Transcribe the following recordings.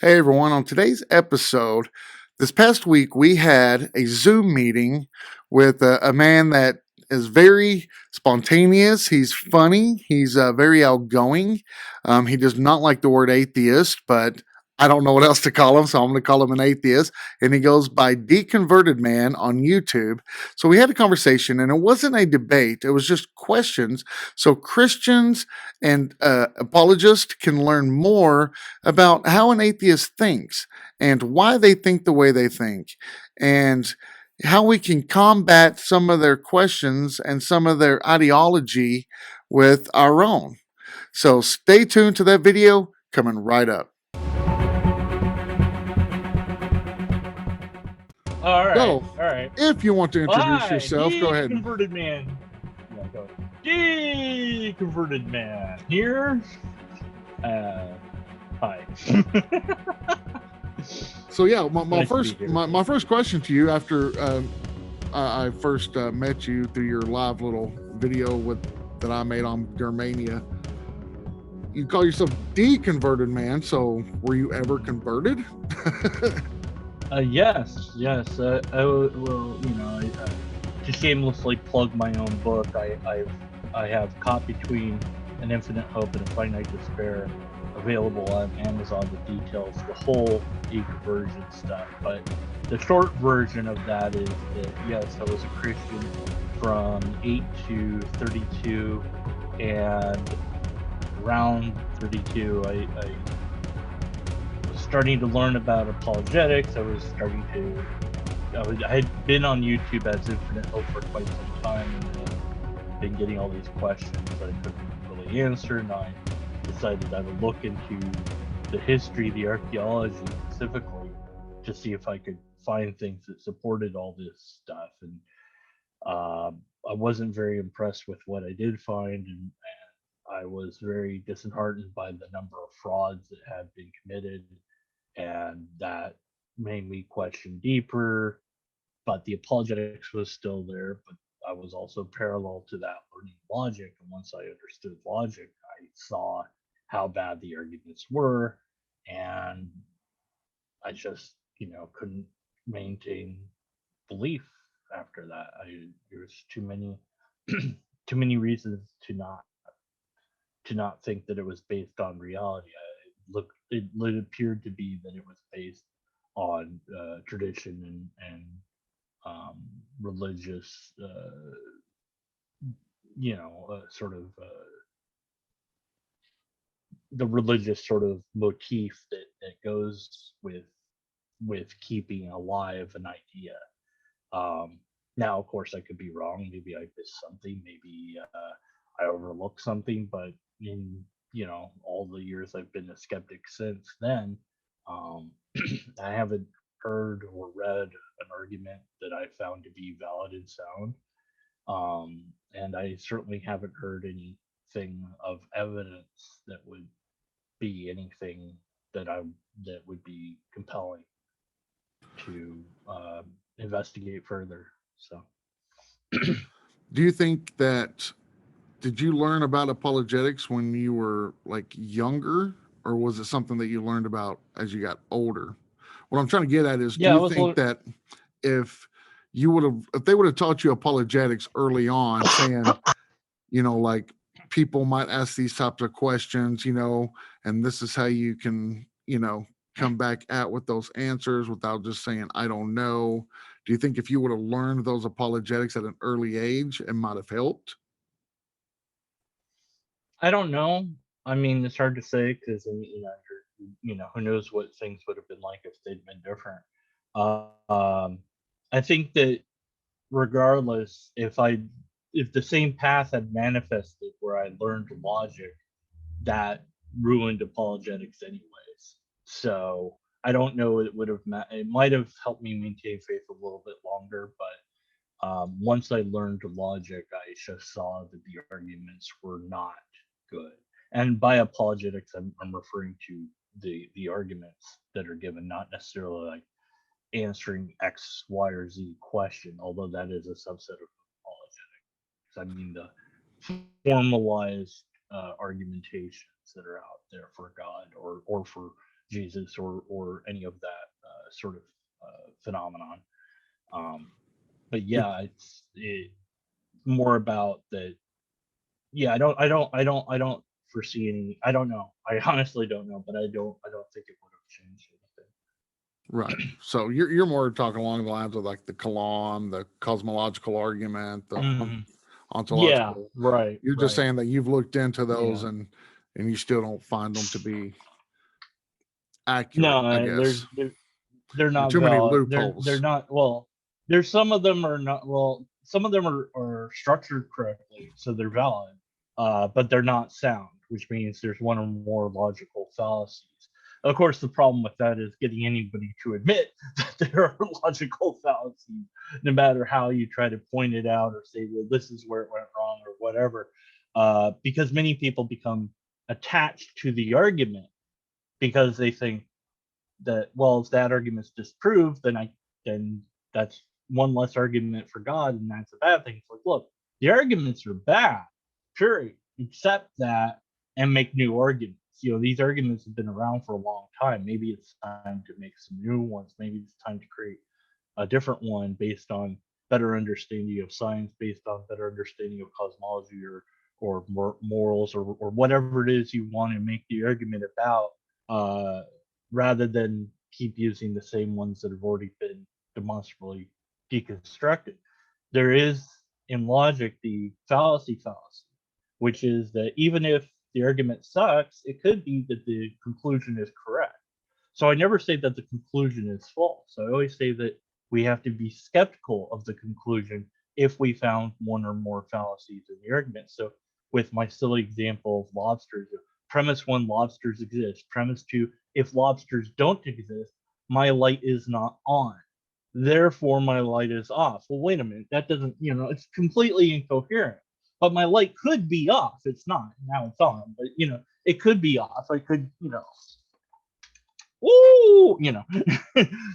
Hey everyone, on today's episode, this past week we had a Zoom meeting with a man that is very spontaneous. He's funny, he's very outgoing. He does not like the word atheist, but I don't know what else to call him, so I'm going to call him an atheist. And he goes by Deconverted Man on YouTube. So we had a conversation, and it wasn't a debate, it was just questions. So Christians and apologists can learn more about how an atheist thinks and why they think the way they think and how we can combat some of their questions and some of their ideology with our own. So stay tuned to that video coming right up. All right, So, all right. if you want to Well, introduce hi, yourself, go ahead. Deconverted Man. Yeah, go. Deconverted Man here. Hi. So yeah, my Nice to be first here. my first question to you after I first met you through your live little video that I made on Germania. You call yourself deconverted man, so were you ever converted? Yes. To shamelessly plug my own book, I have Caught Between an Infinite Hope and a Finite Despair available on Amazon that details the whole e-conversion stuff. But the short version of that is that yes, I was a Christian from 8 to 32, and around 32, I was starting to learn about apologetics. I had been on YouTube as Infinite Hope for quite some time, and been getting all these questions that I couldn't really answer, and I decided I would look into the history, the archaeology specifically, to see if I could find things that supported all this stuff. And I wasn't very impressed with what I did find, and I was very disheartened by the number of frauds that had been committed, and that made me question deeper. But the apologetics was still there, but I was also parallel to that learning logic. And once I understood logic, I saw how bad the arguments were, and I just, couldn't maintain belief after that. There was too many too many reasons to not think that it was based on reality. It appeared to be that it was based on tradition and religious, sort of the religious sort of motif that goes with keeping alive an idea. Now, of course, I could be wrong. Maybe I missed something. Maybe I overlooked something. But in all the years I've been a skeptic since then, um, I haven't heard or read an argument that I found to be valid and sound. And I certainly haven't heard anything of evidence that would be anything that would be compelling to investigate further. So Do you think that did you learn about apologetics when you were like younger, or was it something that you learned about as you got older? What I'm trying to get at is, do yeah, I you was. think that if if they would have taught you apologetics early on, saying, like people might ask these types of questions, and this is how you can, come back at with those answers without just saying, I don't know. Do you think if you would have learned those apologetics at an early age, it might have helped? I don't know. I mean, it's hard to say because who knows what things would have been like if they'd been different. I think that regardless, if the same path had manifested where I learned logic, that ruined apologetics anyways. So I don't know. It would have. It might have helped me maintain faith a little bit longer, but once I learned logic, I just saw that the arguments were not good. And by apologetics, I'm referring to the arguments that are given, not necessarily like answering X, Y, or Z question, although that is a subset of apologetics. I mean the formalized argumentations that are out there for God or for Jesus or any of that sort of phenomenon. But yeah, it's more about that. Yeah, I don't foresee any. I don't know. I honestly don't know, but I don't think it would have changed anything. Right. So you're more talking along the lines of like the Kalam, the cosmological argument, the Yeah, ontological. right, You're just right. saying that you've looked into those Yeah. and you still don't find them to be accurate, I No, guess. they're There are not too many valid. They're loopholes. not well. There's some of them are not well. Some of them are structured correctly, so they're valid, but they're not sound, which means there's one or more logical fallacies. Of course, the problem with that is getting anybody to admit that there are logical fallacies, no matter how you try to point it out or say, well, this is where it went wrong or whatever, because many people become attached to the argument because they think that, well, if that argument's disproved, then that's one less argument for God, and that's a bad thing. It's like, look, the arguments are bad. Sure, accept that and make new arguments. These arguments have been around for a long time. Maybe it's time to make some new ones. Maybe it's time to create a different one based on better understanding of science, based on better understanding of cosmology or morals or whatever it is you want to make the argument about. Rather than keep using the same ones that have already been demonstrably deconstructed. There is in logic the fallacy, which is that even if the argument sucks, it could be that the conclusion is correct. So I never say that the conclusion is false. I always say that we have to be skeptical of the conclusion if we found one or more fallacies in the argument. So with my silly example of lobsters, premise one, lobsters exist. Premise two, if lobsters don't exist, my light is not on. Therefore, my light is off. Well, wait a minute. That doesn't, it's completely incoherent. But my light could be off. It's not. Now it's on. But, it could be off. I could, woo,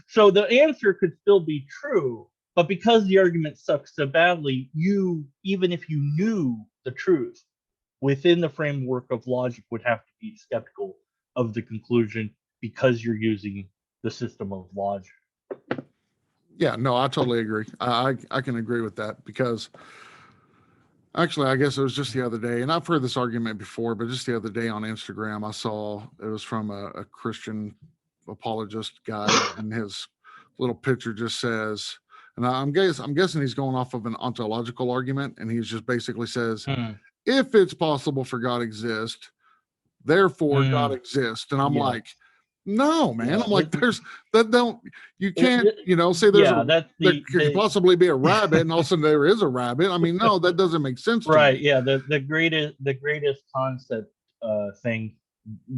So the answer could still be true. But because the argument sucks so badly, even if you knew the truth, within the framework of logic would have to be skeptical of the conclusion because you're using the system of logic. Yeah, no, I totally agree. I can agree with that because actually, I guess it was just the other day, and I've heard this argument before, but just the other day on Instagram, I saw it was from a Christian apologist guy, and his little picture just says, and I'm guessing he's going off of an ontological argument, and he's just basically says, if it's possible for God exist, therefore God exists, and I'm like, no, man. I'm like, there's that don't you can't say there's there could possibly be a rabbit, and all of a sudden there is a rabbit. I mean, no, that doesn't make sense to me. Yeah, the greatest concept thing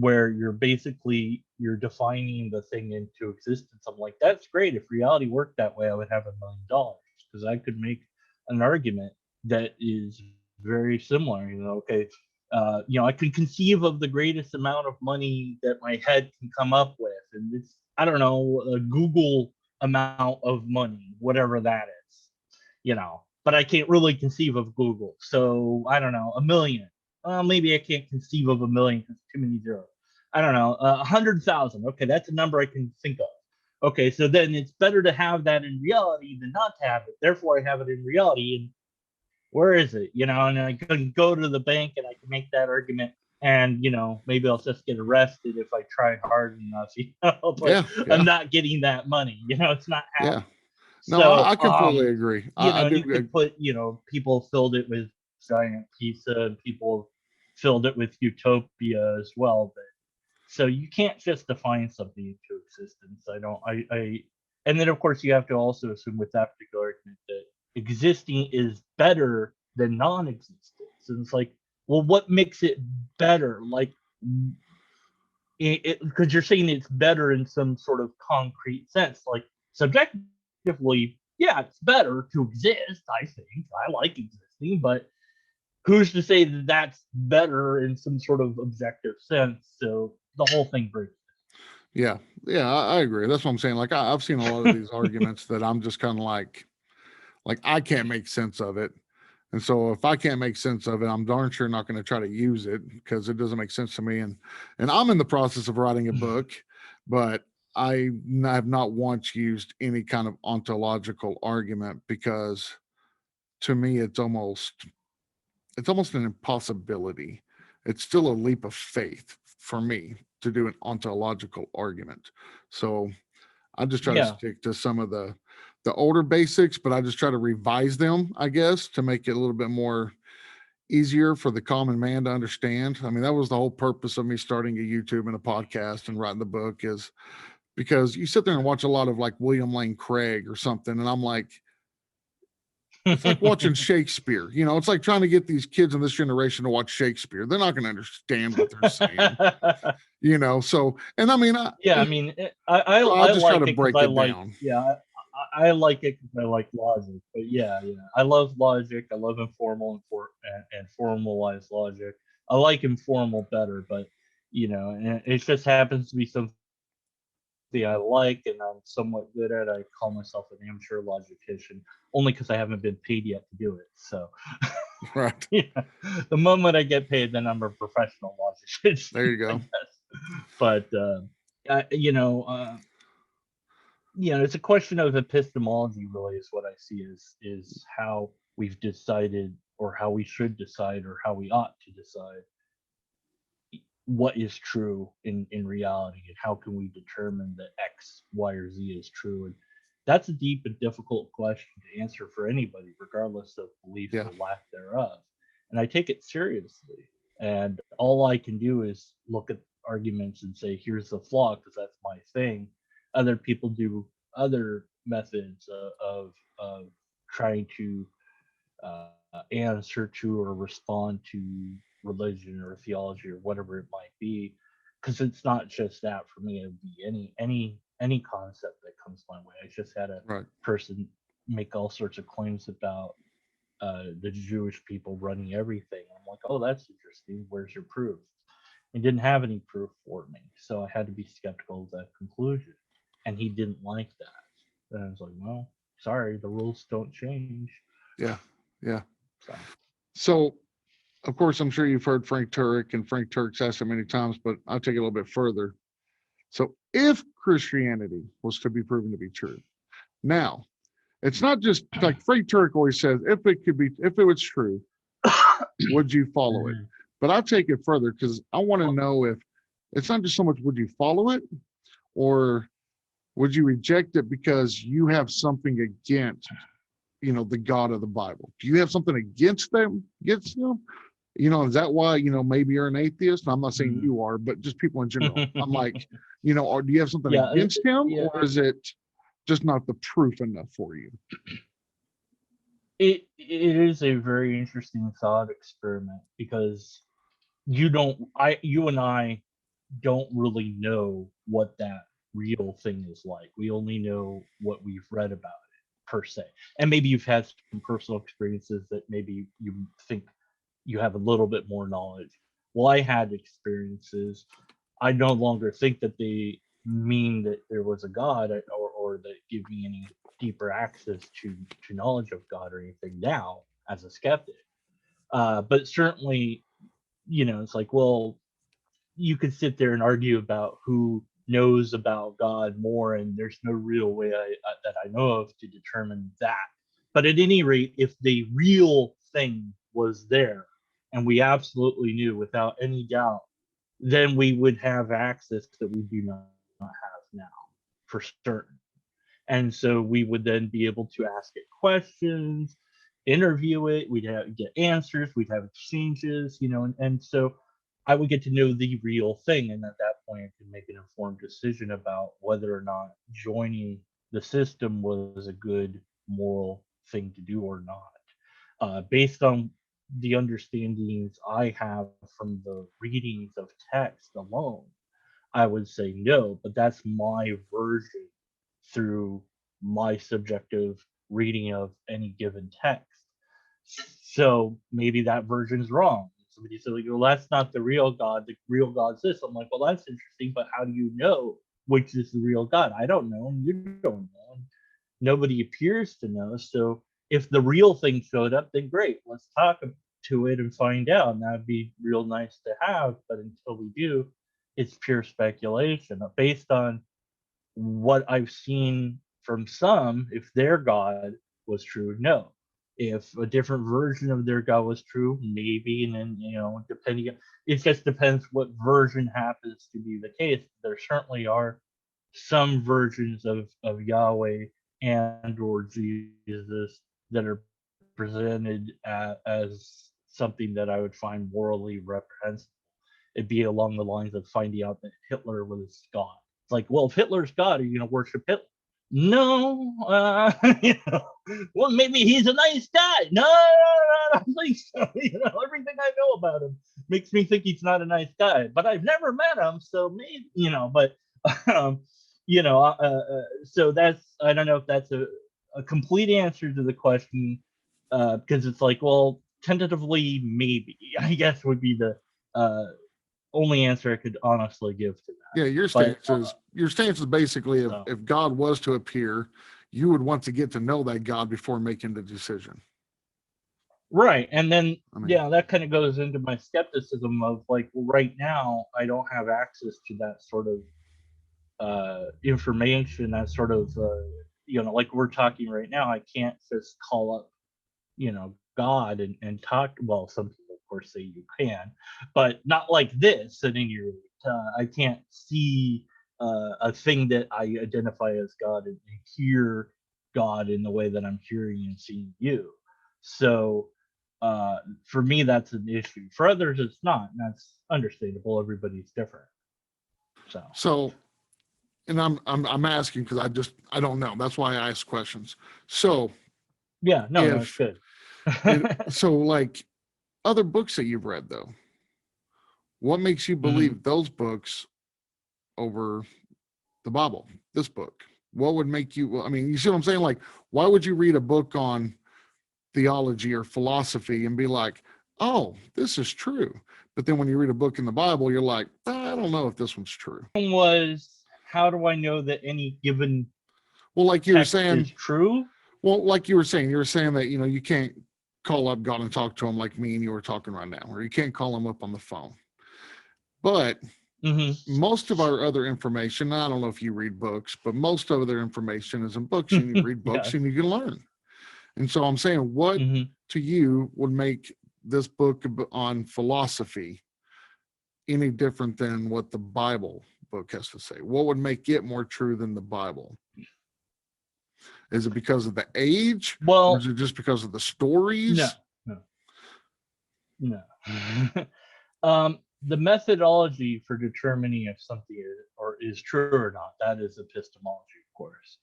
where you're defining the thing into existence. I'm like, that's great. If reality worked that way, I would have $1 million because I could make an argument that is very similar. Okay, I can conceive of the greatest amount of money that my head can come up with, and it's, I don't know, a Google amount of money, whatever that is, but I can't really conceive of Google. So I don't know, 1 million. Maybe I can't conceive of 1 million because too many zeros. I don't know, 100,000. Okay, that's a number I can think of. Okay, so then it's better to have that in reality than not to have it. Therefore, I have it in reality. And where is it? And I can go to the bank and I can make that argument. And maybe I'll just get arrested if I try hard enough. But I'm not getting that money. It's not happening. Yeah. No, I completely agree. You could put, people filled it with giant pizza and people filled it with utopia as well. But so you can't just define something into existence. And then of course you have to also assume with that particular argument that existing is better than non-existence. And it's like, well, what makes it better? Like, because you're saying it's better in some sort of concrete sense, like subjectively, yeah, it's better to exist. I think I like existing, but who's to say that that's better in some sort of objective sense? So the whole thing breaks. Yeah, I agree. That's what I'm saying. Like I've seen a lot of these arguments that I'm just kind of like I can't make sense of it. And so if I can't make sense of it, I'm darn sure not going to try to use it because it doesn't make sense to me. And I'm in the process of writing a book, but have not once used any kind of ontological argument because to me it's almost an impossibility. It's still a leap of faith for me to do an ontological argument. So I just try to Yeah. stick to some of the older basics, but I just try to revise them, I guess, to make it a little bit more easier for the common man to understand. I mean, that was the whole purpose of me starting a YouTube and a podcast and writing the book, is because you sit there and watch a lot of like William Lane Craig or something, and I'm like, it's like watching Shakespeare. You know, it's like trying to get these kids in this generation to watch Shakespeare. They're not going to understand what they're saying. You know, so and I mean, Yeah, I mean, I so I just try like to it because break I it like, down. yeah, I like it because I like logic. But yeah, yeah, I love logic. I love informal and formalized logic. I like informal better, but and it just happens to be something I like and I'm somewhat good at. I call myself an amateur logician, only because I haven't been paid yet to do it. So, Right. yeah, the moment I get paid, then I'm a professional logician, There you I go. guess. But it's a question of epistemology. Really, is what I see is how we've decided, or how we should decide, or how we ought to decide what is true in reality, and how can we determine that X, Y, or Z is true. And that's a deep and difficult question to answer for anybody, regardless of belief Yeah. or lack thereof. And I take it seriously. And all I can do is look at arguments and say, here's the flaw, because that's my thing. Other people do other methods of trying to answer to or respond to religion or theology or whatever it might be, because it's not just that. For me, it would be any concept that comes my way. I just had a Right. person make all sorts of claims about the Jewish people running everything. I'm like, oh, that's interesting, where's your proof? He didn't have any proof for me, so I had to be skeptical of that conclusion, and he didn't like that. And I was like, well, sorry, the rules don't change. Yeah. Yeah. So So of course, I'm sure you've heard Frank Turek, and Frank Turek's asked it many times, but I'll take it a little bit further. So, if Christianity was to be proven to be true, now it's not just like Frank Turek always says, if it was true, would you follow it? Mhm. But I'll take it further because I want to Well, know if it's not just so much would you follow it, or would you reject it because you have something against, the God of the Bible? Do you have something against them? Against them? Is that why, maybe you're an atheist? I'm not saying mm. you are, but just people in general. I'm like, or do you have something Yeah, against him, yeah. or is it just not the proof enough for you? It is a very interesting thought experiment, because you and I don't really know what that real thing is like. We only know what we've read about it, per se. And maybe you've had some personal experiences that maybe you think you have a little bit more knowledge. Well, I had experiences. I no longer think that they mean that there was a God, or that give me any deeper access to knowledge of God or anything now as a skeptic. But certainly, it's like, well, you could sit there and argue about who knows about God more, and there's no real way that I know of to determine that. But at any rate, if the real thing was there, and we absolutely knew without any doubt, then we would have access that we do not have now, for certain. And so we would then be able to ask it questions, interview it, get answers, we'd have exchanges, and so I would get to know the real thing. And at that point, I could make an informed decision about whether or not joining the system was a good moral thing to do or not. Based on the understandings I have from the readings of text alone, I would say no, but that's my version through my subjective reading of any given text. So maybe that version's wrong. Somebody said, like, well, that's not the real God. The real God's this. I'm like, well, that's interesting, but how do you know which is the real God? I don't know, and you don't know. And nobody appears to know. So if the real thing showed up, then great. Let's talk to it and find out. And that'd be real nice to have. But until we do, it's pure speculation based on what I've seen from some. If their God was true, no. If a different version of their God was true, maybe. And then, depending, it just depends what version happens to be the case. There certainly are some versions of Yahweh and or Jesus that are presented as something that I would find morally reprehensible. It'd be along the lines of finding out that Hitler was God. It's like, well, if Hitler's God, are you going to worship Hitler? No, well, maybe he's a nice guy. No, I don't think so. Everything I know about him makes me think he's not a nice guy. But I've never met him, so maybe, But, um, so that's, I don't know if that's a complete answer to the question, because it's like, well, tentatively, maybe, I guess would be the only answer I could honestly give to that. Yeah, your stance is basically if God was to appear, you would want to get to know that God before making the decision. Right. And then, that kind of goes into my skepticism of like, right now, I don't have access to that sort of information, that sort of, like we're talking right now. I can't just call up, God and talk. Well, some people, of course, say you can, but not like this at any rate. I can't see a thing that I identify as God and hear God in the way that I'm hearing and seeing you. So for me, that's an issue. For others, it's not, and that's understandable. Everybody's different. So, and I'm asking because I don't know. That's why I ask questions. So, yeah, no, that's good. So, like other books that you've read, though, what makes you believe those books over the Bible, this book? What would make you? I mean, you see what I'm saying? Like, why would you read a book on theology or philosophy and be like, oh, this is true? But then when you read a book in the Bible, you're like, I don't know if this one's true. How do I know that any given like you were saying is true? Well, like you were saying that, you can't call up God and talk to him like me and you were talking right now, or you can't call him up on the phone. But most of our other information, I don't know if you read books, but most of their information is in books, and you read books and you can learn. And so I'm saying, what to you would make this book on philosophy any different than what the Bible book has to say? What would make it more true than the Bible? Is it because of the age? Well, or is it just because of the stories? No. The methodology for determining if something is true or not, that is epistemology, of course.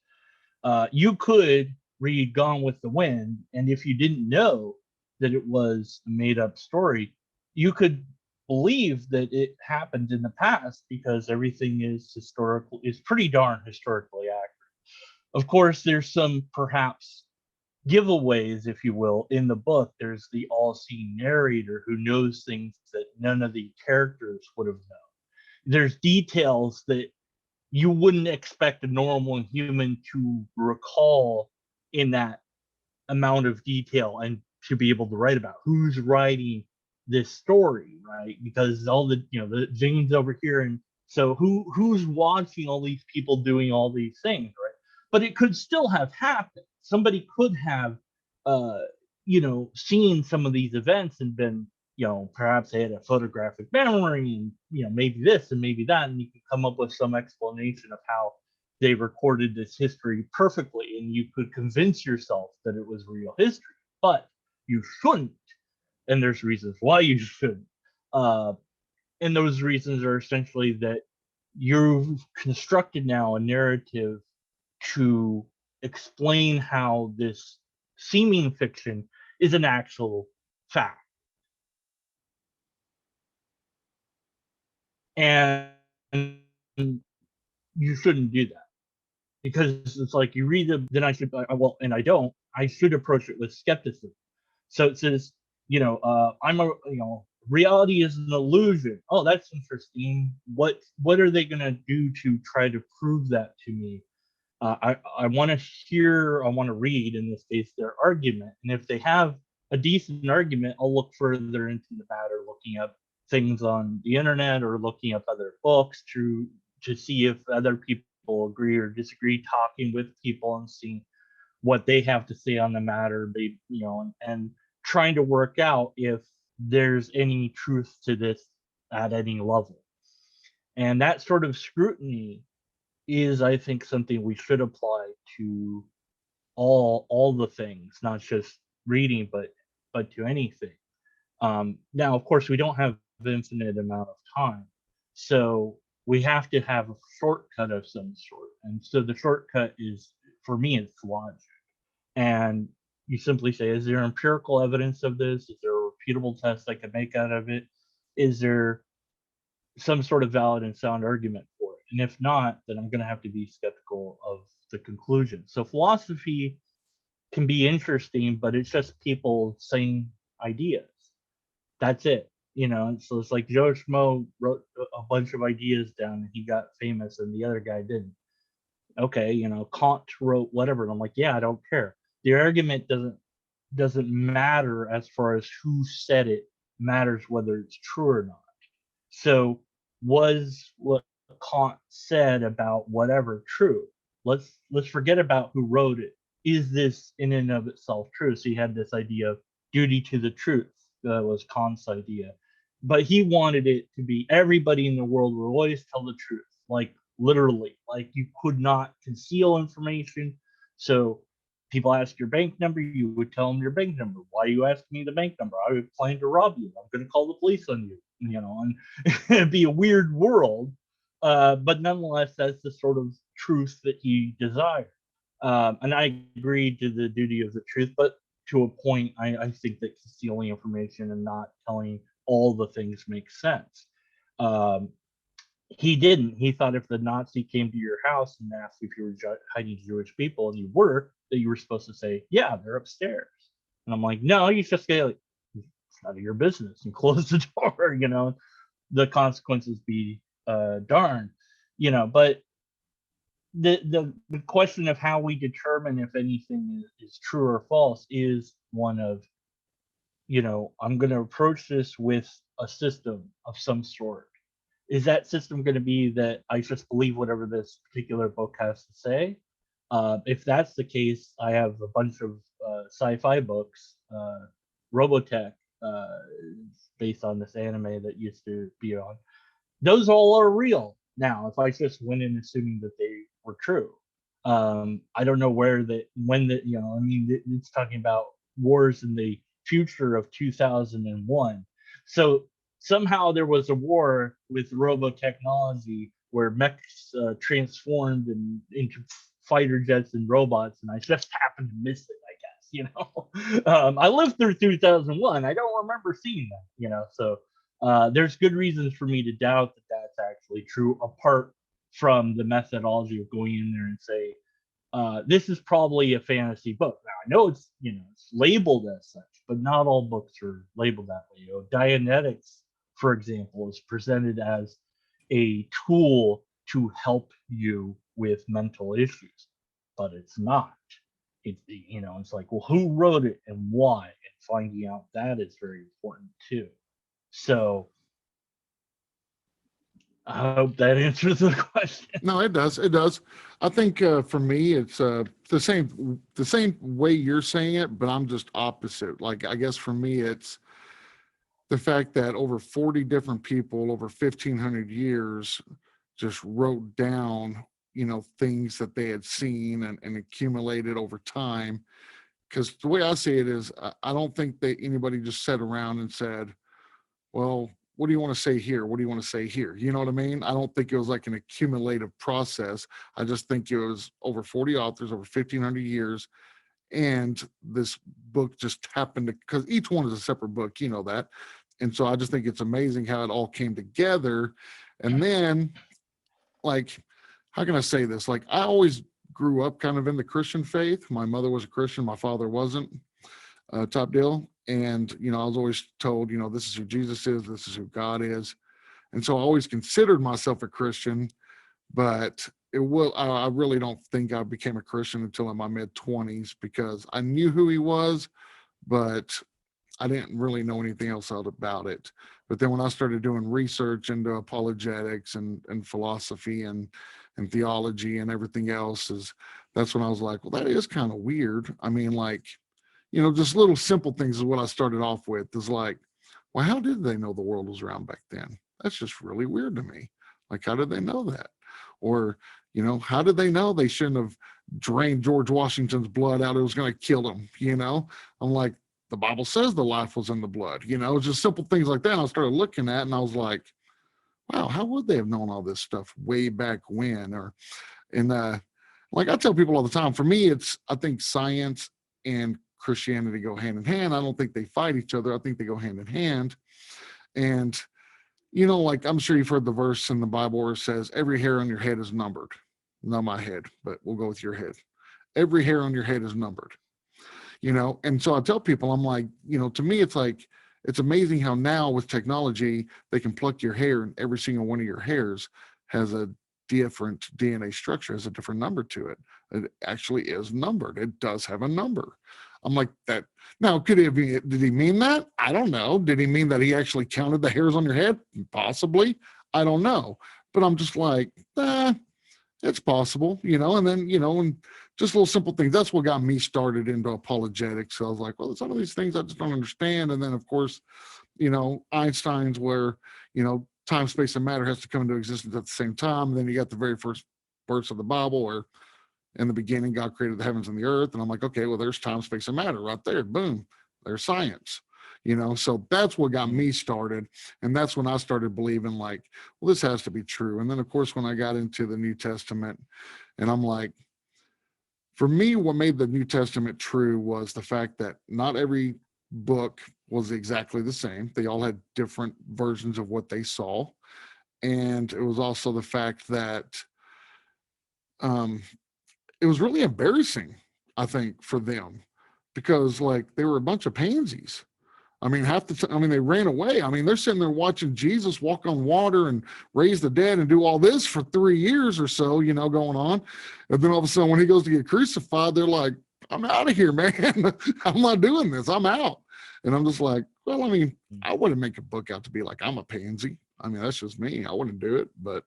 You could read Gone with the Wind, and if you didn't know that it was a made-up story, you could believe that it happened in the past because everything is pretty darn historically accurate. Of course, there's some perhaps giveaways, if you will, in the book. There's the all-seeing narrator who knows things that none of the characters would have known. There's details that you wouldn't expect a normal human to recall in that amount of detail and to be able to write about. Who's writing this story, right? Because all the Jane's over here, and so who's watching all these people doing all these things, right? But it could still have happened. Somebody could have seen some of these events and been, perhaps they had a photographic memory, and maybe this and maybe that, and you can come up with some explanation of how they recorded this history perfectly, and you could convince yourself that it was real history. But you shouldn't, and there's reasons why you shouldn't. And those reasons are essentially that you've constructed now a narrative to explain how this seeming fiction is an actual fact. And you shouldn't do that, because it's like you read them, then I should approach it with skepticism. So it says, reality is an illusion. Oh, that's interesting. What are they going to do to try to prove that to me? I want to read, in this case, their argument. And if they have a decent argument, I'll look further into the matter, looking up things on the internet or looking up other books to see if other people agree or disagree, talking with people and seeing what they have to say on the matter, they and trying to work out if there's any truth to this at any level. And that sort of scrutiny is, I think, something we should apply to all the things, not just reading, but to anything. Now, of course, we don't have infinite amount of time, so we have to have a shortcut of some sort. And so the shortcut is, for me, it's logic. And you simply say, is there empirical evidence of this? Is there a repeatable test I can make out of it? Is there some sort of valid and sound argument for it? And if not, then I'm going to have to be skeptical of the conclusion. So philosophy can be interesting, but it's just people saying ideas. That's it. And so it's like Joe Schmo wrote a bunch of ideas down and he got famous and the other guy didn't. Okay, Kant wrote whatever. And I'm like, yeah, I don't care. The argument doesn't matter as far as who said it, matters whether it's true or not. So was what Kant said about whatever true? Let's forget about who wrote it. Is this in and of itself true? So he had this idea of duty to the truth. That was Kant's idea. But he wanted it to be everybody in the world will always tell the truth. Like literally. Like you could not conceal information. So people ask your bank number, you would tell them your bank number. Why are you asking me the bank number? I was planning to rob you. I'm going to call the police on you. And it'd be a weird world. But nonetheless, that's the sort of truth that he desired. And I agree to the duty of the truth, but to a point, I think that concealing information and not telling all the things makes sense. He didn't. He thought if the Nazi came to your house and asked if you were hiding Jewish people, and you were, that you were supposed to say, yeah, they're upstairs. And I'm like, no, you just get like, it's none of your business, and close the door. The consequences be darned. But the question of how we determine if anything is true or false is one of, I'm going to approach this with a system of some sort. Is that system going to be that I just believe whatever this particular book has to say? If that's the case, I have a bunch of sci-fi books, Robotech, based on this anime that used to be on. Those all are real now. If I just went in assuming that they were true, I don't know it's talking about wars in the future of 2001. So somehow there was a war with robo technology where mechs transformed into fighter jets and robots, and I just happened to miss it, I guess. I lived through 2001. I don't remember seeing that. So there's good reasons for me to doubt that that's actually true, apart from the methodology of going in there and say, this is probably a fantasy book. Now I know it's labeled as such, but not all books are labeled that way. Dianetics, for example, is presented as a tool to help you with mental issues, but it's not. It's like, well, who wrote it and why? And finding out that is very important too. So I hope that answers the question. No, it does. It does. I think for me, it's the same way you're saying it, but I'm just opposite. Like, I guess for me, it's the fact that over 40 different people over 1,500 years just wrote down, things that they had seen and accumulated over time. Because the way I see it is, I don't think that anybody just sat around and said, well, what do you want to say here? What do you want to say here? You know what I mean? I don't think it was like an accumulative process. I just think it was over 40 authors over 1,500 years. And this book just happened to, because each one is a separate book, that. And so I just think it's amazing how it all came together. And then, like, how can I say this? Like, I always grew up kind of in the Christian faith. My mother was a Christian, my father wasn't, top deal. And, I was always told, this is who Jesus is, this is who God is. And so I always considered myself a Christian, but I really don't think I became a Christian until in my mid-20s, because I knew who he was, but I didn't really know anything else out about it. But then when I started doing research into apologetics and philosophy and theology and everything else, is that's when I was like, well, that is kind of weird. I mean, like, just little simple things is what I started off with. Is like, well, how did they know the world was round back then? That's just really weird to me. Like, how did they know that? Or, how did they know they shouldn't have drained George Washington's blood out? It was going to kill him. I'm like, the Bible says the life was in the blood. Just simple things like that. And I started looking at, and I was like, wow, how would they have known all this stuff way back when? And like I tell people all the time, for me, I think science and Christianity go hand in hand. I don't think they fight each other. I think they go hand in hand. And like I'm sure you've heard the verse in the Bible where it says, every hair on your head is numbered. Not my head, but we'll go with your head. Every hair on your head is numbered. And so I tell people, I'm like, to me, it's like, it's amazing how now with technology, they can pluck your hair and every single one of your hairs has a different DNA structure, has a different number to it. It actually is numbered. It does have a number. I'm like, that. Now, did he mean that? I don't know. Did he mean that he actually counted the hairs on your head? Possibly. I don't know. But I'm just like, it's possible, and then, and just little simple things. That's what got me started into apologetics. So I was like, well, some of these things I just don't understand. And then, of course, Einstein's where, time, space, and matter has to come into existence at the same time. And then you got the very first verse of the Bible where in the beginning, God created the heavens and the earth. And I'm like, okay, well, there's time, space, and matter right there. Boom, there's science. So that's what got me started. And that's when I started believing like, well, this has to be true. And then, of course, when I got into the New Testament, and I'm like, for me, what made the New Testament true was the fact that not every book was exactly the same. They all had different versions of what they saw. And it was also the fact that it was really embarrassing, I think, for them because like they were a bunch of pansies. I mean, they ran away. I mean, they're sitting there watching Jesus walk on water and raise the dead and do all this for 3 years or so, going on. And then all of a sudden, when he goes to get crucified, they're like, I'm out of here, man. I'm not doing this. I'm out. And I'm just like, well, I mean, I wouldn't make a book out to be like, I'm a pansy. I mean, that's just me. I wouldn't do it, but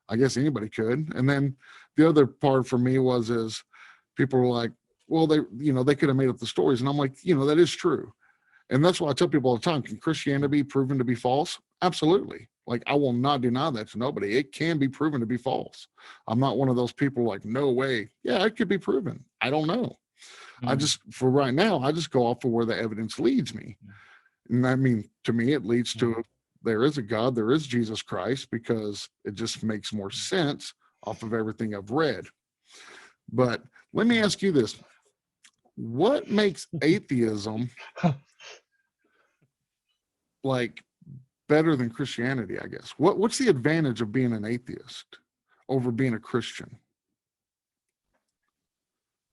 I guess anybody could. And then the other part for me is people were like, well, they could have made up the stories. And I'm like, that is true. And that's why I tell people all the time, can Christianity be proven to be false? Absolutely. Like, I will not deny that to nobody. It can be proven to be false. I'm not one of those people like, no way. Yeah, it could be proven. I don't know. For right now, I just go off of where the evidence leads me. And I mean, to me, it leads to there is a God, there is Jesus Christ, because it just makes more sense off of everything I've read. But let me ask you this. What makes atheism like better than Christianity, I guess? What's the advantage of being an atheist over being a Christian?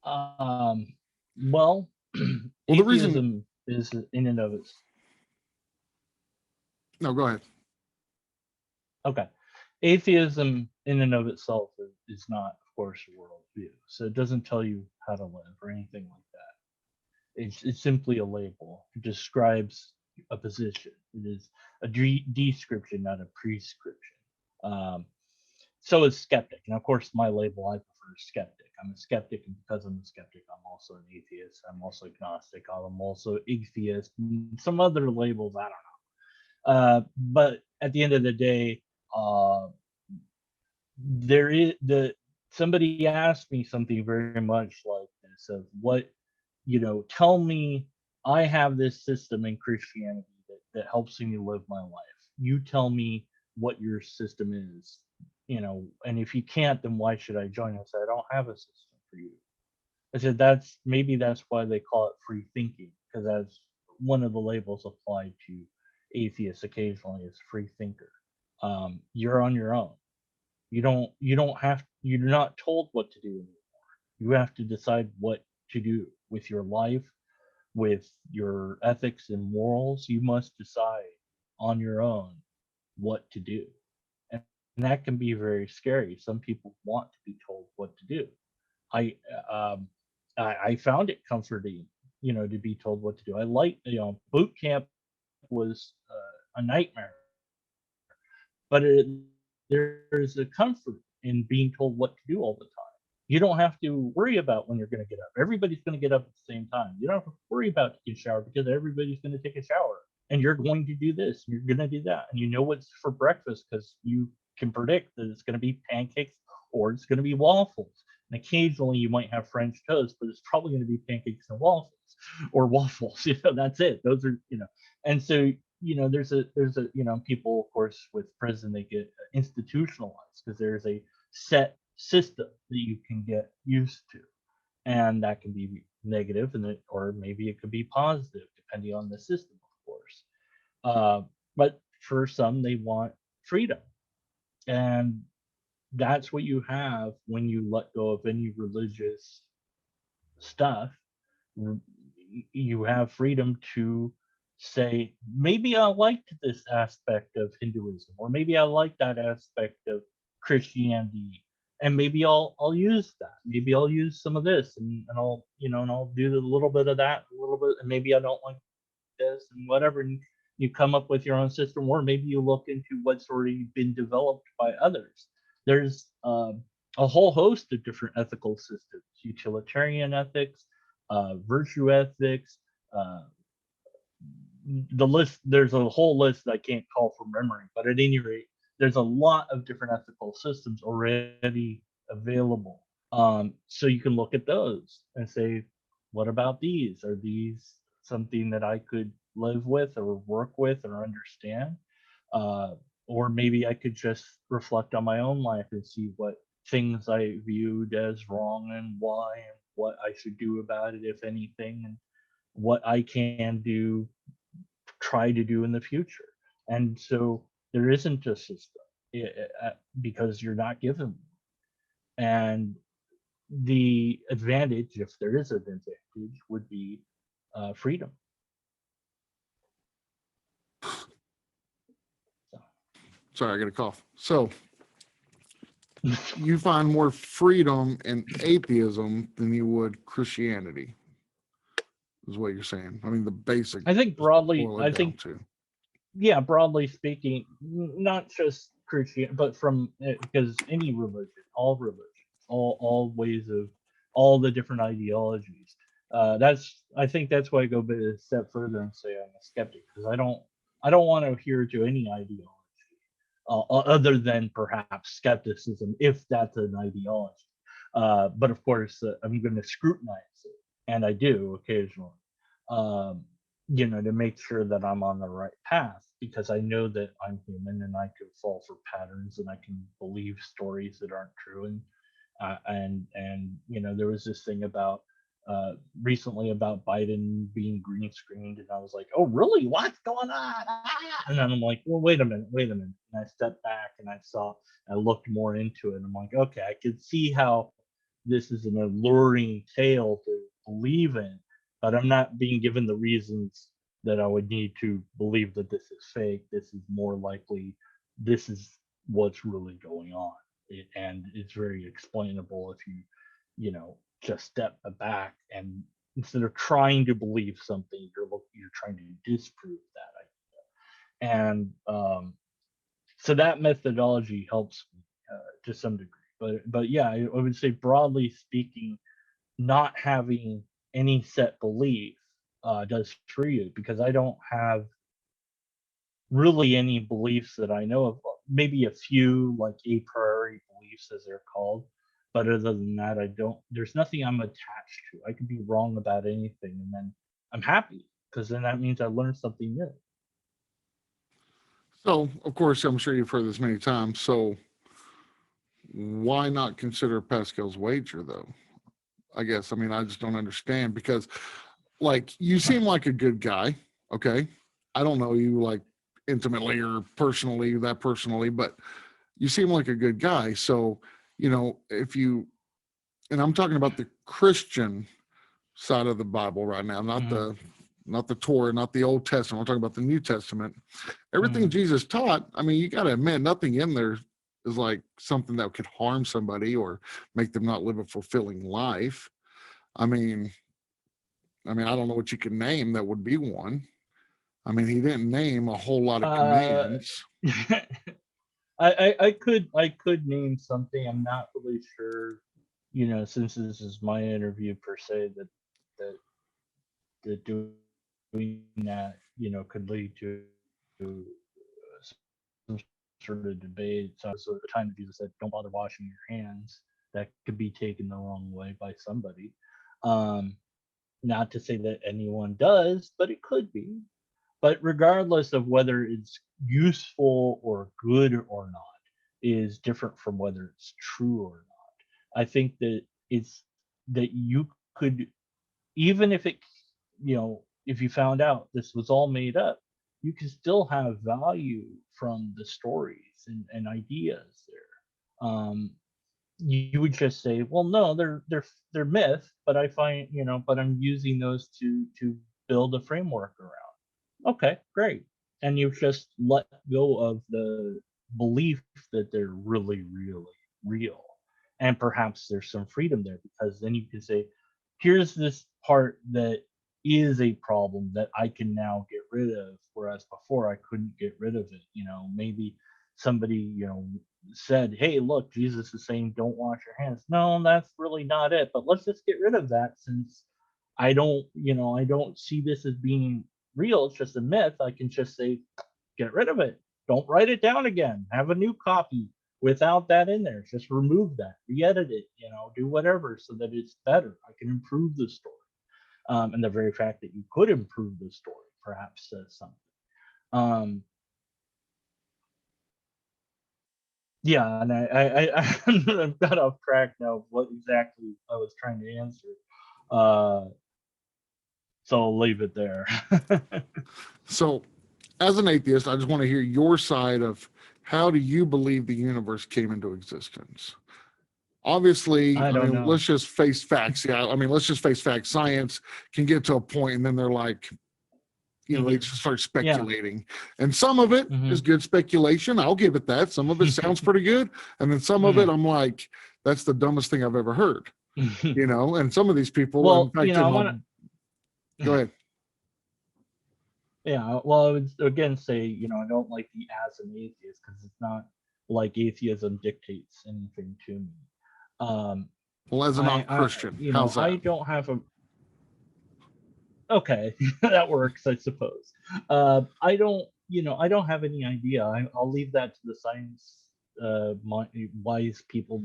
Well, the reason. atheism is in and of itself. No, go ahead. Okay. Atheism in and of itself is not, of course, a worldview. So it doesn't tell you how to live or anything like that. It's simply a label. It describes a position. It is a description, not a prescription. So is skeptic. And of course, my label, I prefer skeptic. I'm a skeptic, and because I'm a skeptic, I'm also an atheist. I'm also agnostic. I'm also atheist. Some other labels, I don't know. But at the end of the day, there is somebody asked me something very much like this of what, tell me, I have this system in Christianity that helps me live my life. You tell me what your system is, and if you can't, then why should I join? I said, I don't have a system for you. I said, that's why they call it free thinking, because that's one of the labels applied to atheists occasionally is free thinker. You're on your own. You're not told what to do anymore. You have to decide what to do with your life, with your ethics and morals. You must decide on your own what to do. And that can be very scary. Some people want to be told what to do. I I found it comforting to be told what to do. I like, boot camp was a nightmare, but there's a comfort in being told what to do all the time. You don't have to worry about when you're going to get up. Everybody's going to get up at the same time. You don't have to worry about taking a shower because everybody's going to take a shower. And you're going to do this, and you're going to do that. And you know what's for breakfast because you can predict that it's going to be pancakes or it's going to be waffles. And occasionally you might have French toast, but it's probably going to be pancakes and waffles or waffles. That's it. Those are, and so, there's a, people, of course, with prison, they get institutionalized because there's a set system that you can get used to, and that can be negative, or maybe it could be positive depending on the system, of course. But for some, they want freedom, and that's what you have when you let go of any religious stuff. You have freedom to say, maybe I liked this aspect of Hinduism, or maybe I like that aspect of Christianity, and maybe I'll use that. Maybe I'll use some of this, and I'll and I'll do a little bit of that, a little bit, and maybe I don't like this, and whatever. And you come up with your own system, or maybe you look into what's already been developed by others. There's a whole host of different ethical systems: utilitarian ethics, virtue ethics. The list, there's a whole list I can't call from memory, but at any rate, there's a lot of different ethical systems already available. So you can look at those and say, what about these? Are these something that I could live with or work with or understand? Or maybe I could just reflect on my own life and see what things I viewed as wrong and why, and what I should do about it, if anything, and what I can do, try to do in the future. And so there isn't a system because you're not given. And the advantage, if there is an advantage, would be freedom. Sorry, I got a cough. So you find more freedom in atheism than you would Christianity, is what you're saying. I mean, the basic. I think broadly, Yeah, broadly speaking, not just Christianity, but from, because any religion, all religions, all ways of, all the different ideologies. I think that's why I go a step further and say I'm a skeptic, because I don't want to adhere to any ideology other than perhaps skepticism, if that's an ideology. But of course, I'm going to scrutinize it, and I do occasionally. Um, to make sure that I'm on the right path, because I know that I'm human and I can fall for patterns and I can believe stories that aren't true. And there was this thing about recently about Biden being green screened, and I was like, oh really? What's going on? Ah! And then I'm like, well, wait a minute. And I stepped back and I looked more into it, and I'm like, okay, I could see how this is an alluring tale to believe in, but I'm not being given the reasons that I would need to believe that this is fake. This is more likely, this is what's really going on. And it's very explainable if you just step back, and instead of trying to believe something, you're trying to disprove that idea. And so that methodology helps me to some degree. But yeah, I would say broadly speaking, not having any set belief does free you, because I don't have really any beliefs that I know of. Maybe a few, like a priori beliefs, as they're called. But other than that, there's nothing I'm attached to. I could be wrong about anything, and then I'm happy, because then that means I learned something new. So, of course, I'm sure you've heard this many times. So, why not consider Pascal's wager, though? I guess. I mean, I just don't understand, because, like, you seem like a good guy. Okay. I don't know you like intimately or personally, but you seem like a good guy. So, if you, and I'm talking about the Christian side of the Bible right now, not the Torah, not the Old Testament. I'm talking about the New Testament. Everything Jesus taught, I mean, you got to admit, nothing in there is like something that could harm somebody or make them not live a fulfilling life. I mean, I mean, I don't know what you can name that would be one. I mean, he didn't name a whole lot of Uh, commands. I could name something. I'm not really sure. Since this is my interview per se, that doing that, could lead to some sort of debate. So the time that Jesus said, "Don't bother washing your hands," that could be taken the wrong way by somebody. Um, Not to say that anyone does, but it could be. But regardless of whether it's useful or good or not, is different from whether it's true or not. I think that it's that you could, even if if you found out this was all made up, you can still have value from the stories and ideas there. You would just say, well, no, they're myth, but but I'm using those to build a framework around. Okay, great. And you just let go of the belief that they're really, really real. And perhaps there's some freedom there, because then you can say, here's this part that is a problem that I can now get rid of, whereas before I couldn't get rid of it. Maybe somebody, said, hey, look, Jesus is saying don't wash your hands. No, that's really not it. But let's just get rid of that, since I don't see this as being real. It's just a myth. I can just say, get rid of it. Don't write it down again. Have a new copy without that in there. Just remove that, re-edit it, do whatever so that it's better. I can improve the story. And the very fact that you could improve the story perhaps says something. Um, yeah, and I've got off track now of what exactly I was trying to answer. Uh, so I'll leave it there. So, as an atheist, I just want to hear your side of how do you believe the universe came into existence? Obviously, I I don't mean, know. let's just face facts. Yeah, I mean, let's just face facts. Science can get to a point, and then they're like, they Hmm. just start Yeah. speculating. And some of it is Hmm. good speculation. I'll give it that. Some of it sounds pretty good. And then some of it, Hmm. I'm like, that's the dumbest thing I've ever heard. And some of these people, in Well, fact, I in my, want go to. ahead. Yeah. Well, I would again say, I don't like the as an atheist, because it's not like atheism dictates anything to me. Um, Well, as a I non-Christian, how's I that? don't have a okay. That works, I suppose. I don't have any idea. I'll leave that to the science wise people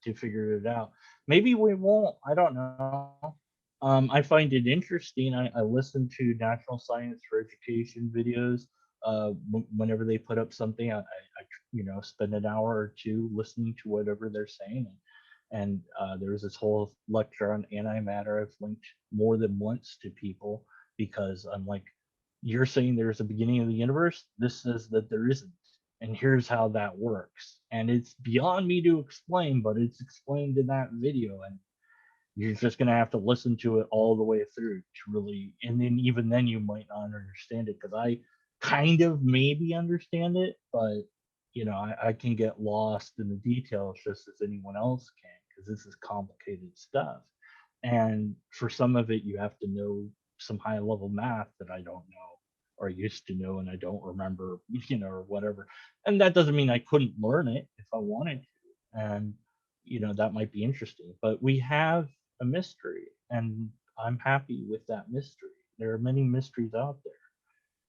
to figure it out. Maybe we won't. I don't know. I find it interesting. I listen to National Science for Education videos. Whenever they put up something, I spend an hour or two listening to whatever they're saying. And there's this whole lecture on antimatter I've linked more than once to people, because I'm like, you're saying there's a beginning of the universe. This says that there isn't. And here's how that works. And it's beyond me to explain, but it's explained in that video. And you're just going to have to listen to it all the way through to really, and then even then you might not understand it, because I kind of maybe understand it, but I can get lost in the details just as anyone else can, because this is complicated stuff. And for some of it, you have to know some high level math that I don't know, or used to know and I don't remember, or whatever. And that doesn't mean I couldn't learn it if I wanted to. And that might be interesting. But we have a mystery, and I'm happy with that mystery. There are many mysteries out there.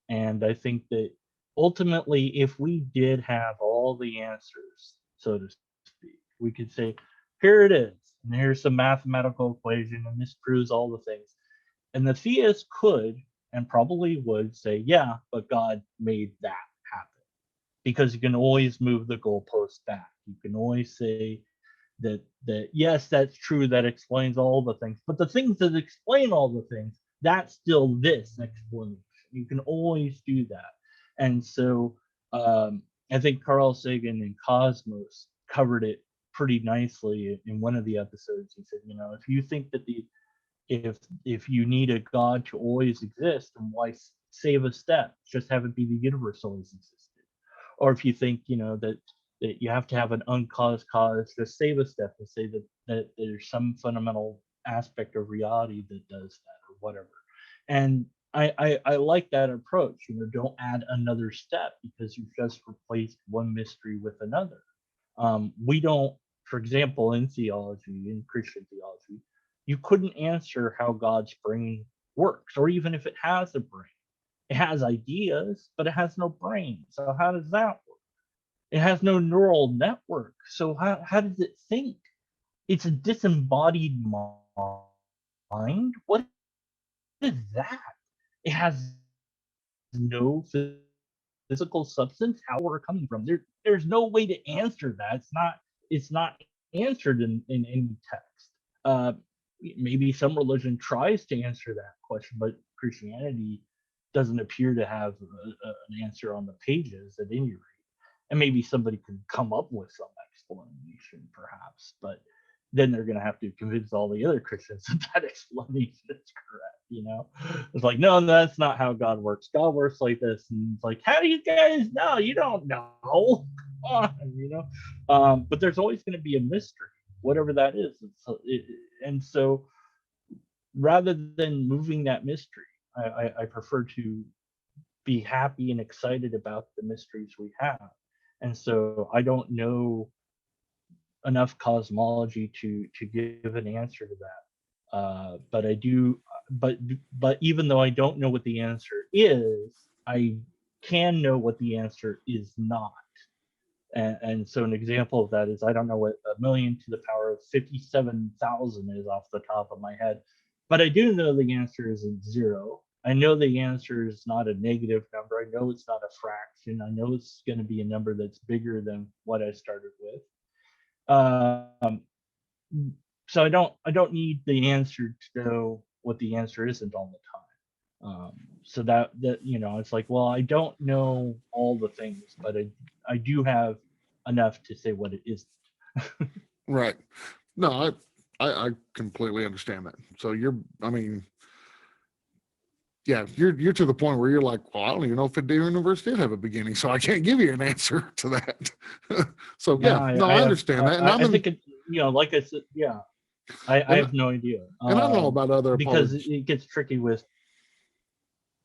And I think that ultimately, if we did have all the answers, so to speak, we could say, here it is, and here's the mathematical equation, and this proves all the things. And the theist could and probably would say, yeah, but God made that happen. Because you can always move the goalpost back. You can always say that yes, that's true, that explains all the things. But the things that explain all the things, that's still this explanation. You can always do that. And so I think Carl Sagan in Cosmos covered it pretty nicely in one of the episodes. He said, if you think that the if you need a God to always exist, then why save a step? Just have it be the universe always existed. Or if you think, that you have to have an uncaused cause, just save a step and say that there's some fundamental aspect of reality that does that, or whatever. And I like that approach. Don't add another step because you've just replaced one mystery with another. We don't, for example, in theology, in Christian theology, you couldn't answer how God's brain works, or even if it has a brain. It has ideas, but it has no brain. So how does that work? It has no neural network. So how does it think? It's a disembodied mind. What is that? It has no physical substance. How we're coming from there's no way to answer that. It's not answered in any text. uh Maybe some religion tries to answer that question, but Christianity doesn't appear to have an answer on the pages at any rate. And maybe somebody can come up with some explanation perhaps, but then they're going to have to convince all the other Christians that that explanation is correct. It's like, no, that's not how God works. God works like this. And it's like, how do you guys know? You don't know. Come on. But there's always going to be a mystery, whatever that is. And so rather than moving that mystery, I prefer to be happy and excited about the mysteries we have. And so I don't know enough cosmology to give an answer to that. But I do. But even though I don't know what the answer is, I can know what the answer is not. And so an example of that is I don't know what 1,000,000 to the power of 57,000 is off the top of my head, but I do know the answer isn't zero. I know the answer is not a negative number. I know it's not a fraction. I know it's going to be a number that's bigger than what I started with. Um, so I don't need the answer to know what the answer isn't all the time. So that it's like, well, I don't know all the things, but I do have enough to say what it is. Right. No, I completely understand that. So you're to the point where you're like, well, I don't even know if the universe did have a beginning, so I can't give you an answer to that. So Yeah, I understand that, and I think it, like I said, yeah, I and, have no idea. and I don't know about other Because apologists. it gets tricky with.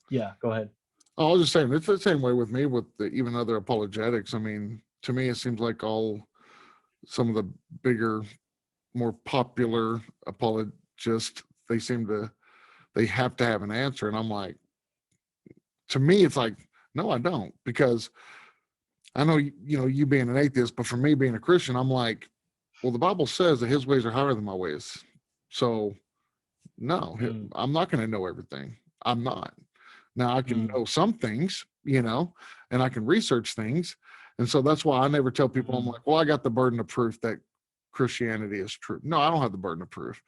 Yeah, go ahead. I was just saying it's the same way with me with even other apologetics. I mean, to me, it seems like some of the bigger, more popular apologists, they have to have an answer, and I'm like, to me, it's like, no, I don't, because I know you being an atheist, but for me being a Christian, I'm like, well, the Bible says that His ways are higher than my ways, so no, I'm not going to know everything. I'm not. Now I can know some things, and I can research things. And so that's why I never tell people, I'm like, well, I got the burden of proof that Christianity is true. No, I don't have the burden of proof.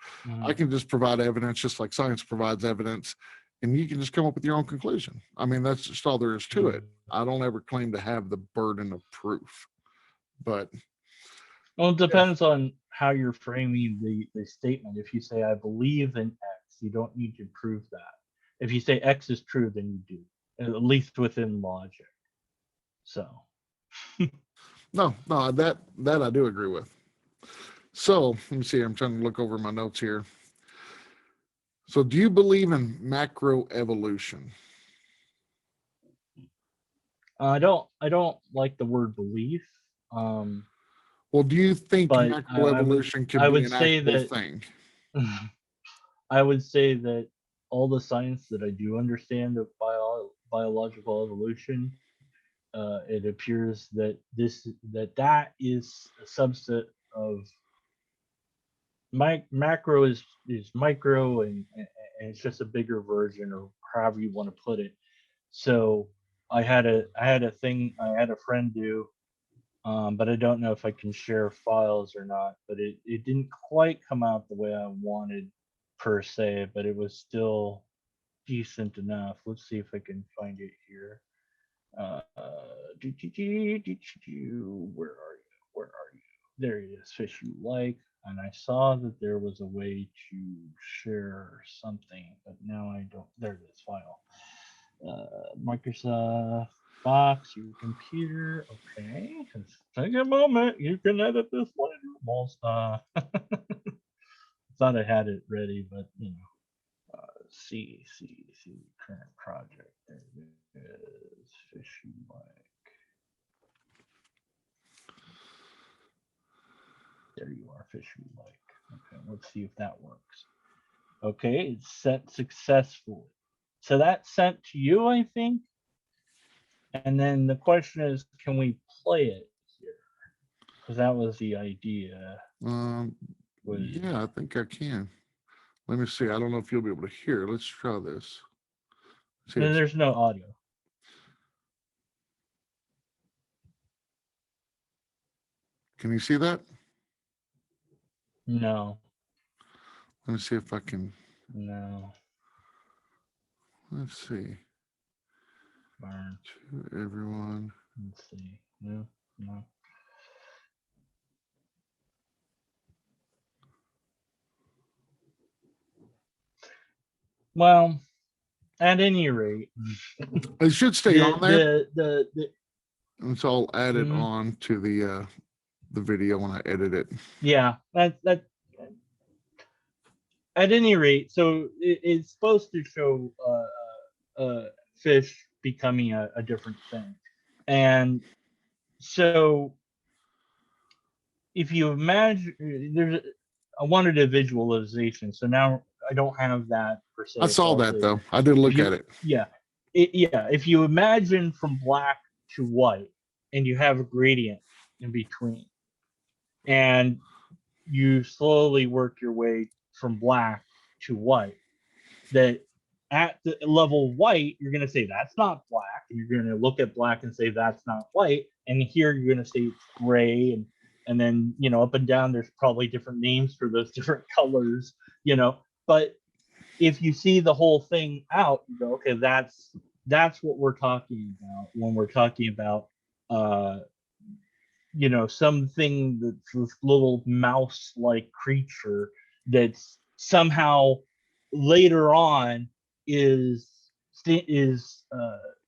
I can just provide evidence, just like science provides evidence, and you can just come up with your own conclusion. I mean, that's just all there is to it. I don't ever claim to have the burden of proof. But Well, it depends on how you're framing the statement. If you say I believe in X, you don't need to prove that. If you say X is true, then you do, at least within logic. So. no, that I do agree with. So let me see. I'm trying to look over my notes here. So, do you believe in macroevolution? I don't like the word belief. Well, do you think But macroevolution I can be would an say actual that thing? I would say that all the science that I do understand of biological evolution, it appears that that is a subset of macro is micro, and it's just a bigger version, or however you want to put it. So I had a friend do, but I don't know if I can share files or not. But it didn't quite come out the way I wanted per se, but it was still decent enough. Let's see if I can find it here. Where are you? Where are you? There it is. Fish you like. And I saw that there was a way to share something, but now I don't. There it is. File. Microsoft Box, your computer. Okay, take a moment. You can edit this later. Almost. Thought I had it ready, but let's see. Current project. There it is. Fishy Mike. There you are, Fishy Mike. Okay, let's see if that works. Okay, it's sent successfully. So that's sent to you, I think. And then the question is, can we play it here? Because that was the idea. Yeah, I think I can. Let me see. I don't know if you'll be able to hear. Let's try this. No, there's no audio. Can you see that? No. Let me see if I can. No. Let's see. Burn. To everyone. Let's see. No. Well, at any rate, it should stay on there. And so I'll add it on to the video when I edit it. Yeah, that. At any rate, so it's supposed to show fish becoming a different thing, and so if you imagine, I wanted a visualization, so now I don't have that per se. I saw that though. I did look at it. Yeah, if you imagine from black to white, and you have a gradient in between, and you slowly work your way from black to white, that at the level white, you're going to say that's not black, and you're going to look at black and say that's not white, and here you're going to say it's gray, and then up and down there's probably different names for those different colors, but if you see the whole thing out, you go, okay, that's what we're talking about when we're talking about something that's this little mouse-like creature that's somehow later on is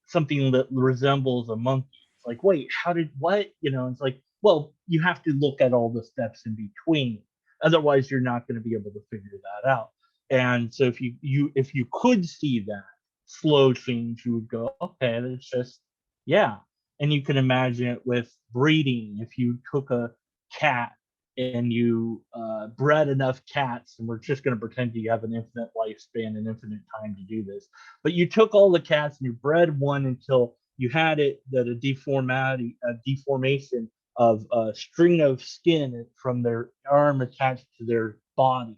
something that resembles a monkey. It's like, wait, what? It's like, well, you have to look at all the steps in between. Otherwise, you're not going to be able to figure that out. And so if you could see that slow change, you would go, okay, that's just, yeah. And you can imagine it with breeding. If you took a cat and you bred enough cats, and we're just going to pretend you have an infinite lifespan and infinite time to do this, but you took all the cats and you bred one until you had it that a deformation of a string of skin from their arm attached to their body,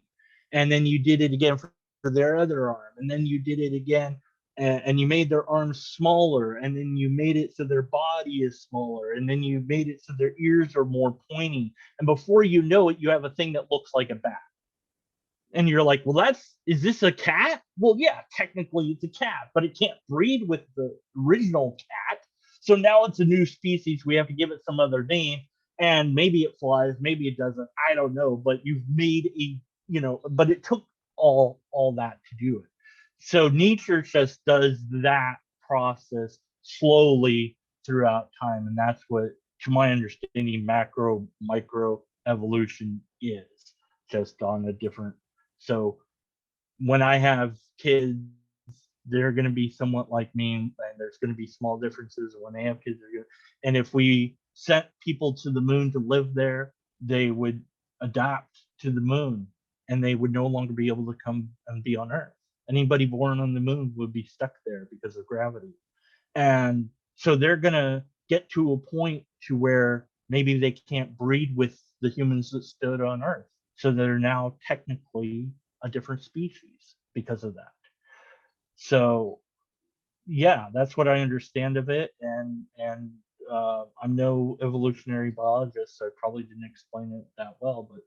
and then you did it again for their other arm, and then you did it again, and you made their arms smaller, and then you made it so their body is smaller, and then you made it so their ears are more pointy, and before you know it, you have a thing that looks like a bat. And you're like, well, is this a cat? Well, yeah, technically it's a cat, but it can't breed with the original cat. So now it's a new species. We have to give it some other name, and maybe it flies, maybe it doesn't. I don't know, but you've made but it took all that to do it. So nature just does that process slowly throughout time, and that's what, to my understanding, macro micro evolution is, just on a different. So when I have kids, they're going to be somewhat like me, and there's going to be small differences. And when they have kids, and if we sent people to the moon to live there, they would adapt to the moon, and they would no longer be able to come and be on Earth. Anybody born on the moon would be stuck there because of gravity. And so they're going to get to a point to where maybe they can't breed with the humans that stood on Earth. So they're now technically a different species because of that. So, yeah, that's what I understand of it. And I'm no evolutionary biologist, so I probably didn't explain it that well, but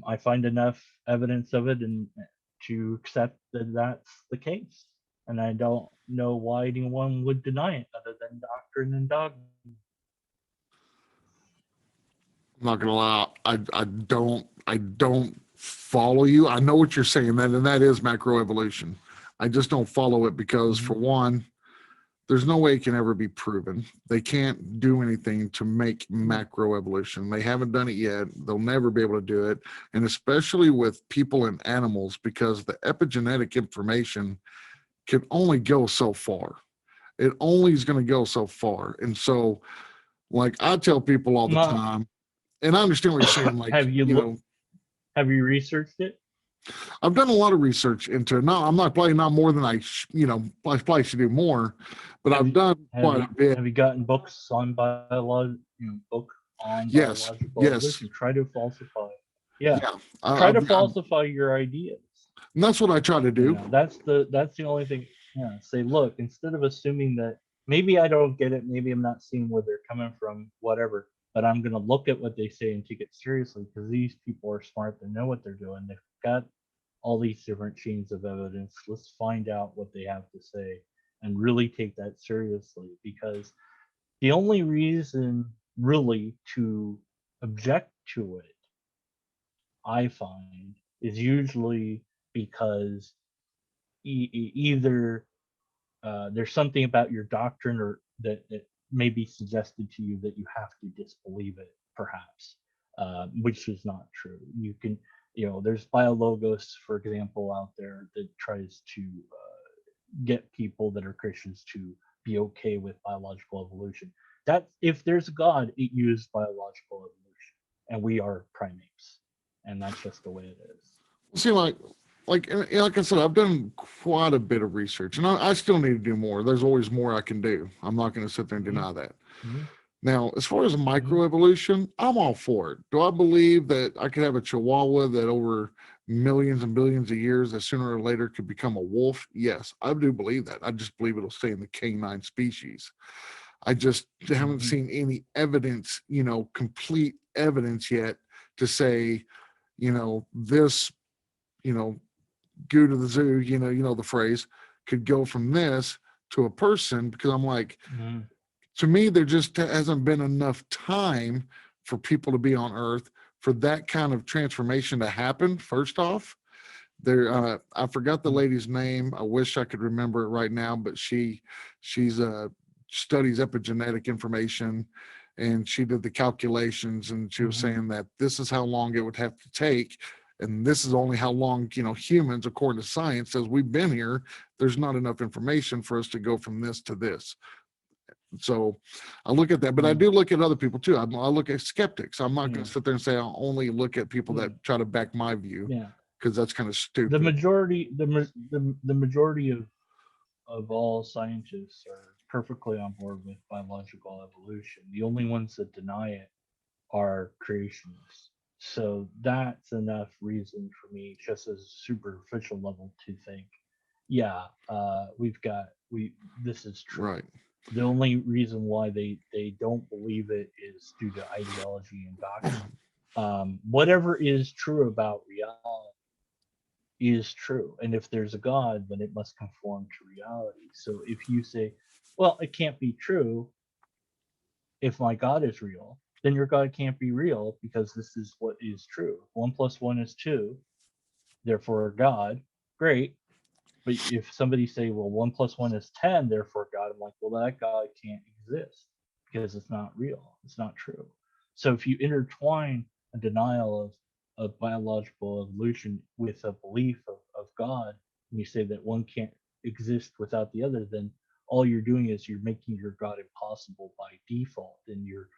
I find enough evidence of it and to accept that that's the case. And I don't know why anyone would deny it other than doctrine and dogma. I'm not gonna lie, I don't follow you. I know what you're saying, and that is macroevolution. I just don't follow it because, for one, there's no way it can ever be proven. They can't do anything to make macroevolution. They haven't done it yet. They'll never be able to do it. And especially with people and animals, because the epigenetic information can only go so far. It only is going to go so far. And so, like, I tell people all the Not time, and I understand what you're saying. Like, have you have you researched it? I've done a lot of research into it. No, I'm not probably not more than I probably should do more, but I've done quite a bit. Have you gotten books on book on Yes, biological yes, evolution? Try to falsify. Yeah, yeah. try to falsify your ideas. And that's what I try to do. That's the only thing. Yeah, say, look, instead of assuming that maybe I don't get it, maybe I'm not seeing where they're coming from, whatever, but I'm going to look at what they say and take it seriously, because these people are smart. They know what they're doing. They've got all these different chains of evidence. Let's find out what they have to say and really take that seriously, because the only reason really to object to it, I find, is usually because either there's something about your doctrine or that may be suggested to you that you have to disbelieve it, perhaps, which is not true. You can, there's biologos, for example, out there that tries to get people that are Christians to be okay with biological evolution. That if there's a God, it used biological evolution, and we are primates, and that's just the way it is. See, like I said, I've done quite a bit of research, and I still need to do more. There's always more I can do. I'm not going to sit there and deny that. Mm-hmm. Now, as far as microevolution, I'm all for it. Do I believe that I could have a Chihuahua that over millions and billions of years, that sooner or later could become a wolf? Yes, I do believe that. I just believe it'll stay in the canine species. I just haven't seen any evidence, complete evidence yet to say, this, go to the zoo, the phrase, could go from this to a person, because I'm like, to me, there just hasn't been enough time for people to be on Earth for that kind of transformation to happen. First off, I forgot the lady's name. I wish I could remember it right now, but she's studies epigenetic information, and she did the calculations, and she was saying that this is how long it would have to take, and this is only how long, humans, according to science, as we've been here, there's not enough information for us to go from this to this. So I look at that, but I do look at other people too. I look at skeptics. I'm not going to sit there and say I'll only look at people that try to back my view, because that's kind of stupid. The majority of all scientists are perfectly on board with biological evolution. The only ones that deny it are creationists. So that's enough reason for me, just as a superficial level, to think, this is true. Right. The only reason why they don't believe it is due to ideology and doctrine. Whatever is true about reality is true, and if there's a God, then it must conform to reality. So if you say, well, it can't be true if my God is real, then your God can't be real, because this is what is true. 1 + 1 is 2, therefore God. Great. But if somebody say, well, 1 + 1 is 10, therefore God, I'm like, well, that God can't exist, because it's not real. It's not true. So if you intertwine a denial of biological evolution with a belief of God, and you say that one can't exist without the other, then all you're doing is you're making your God impossible by default, and you're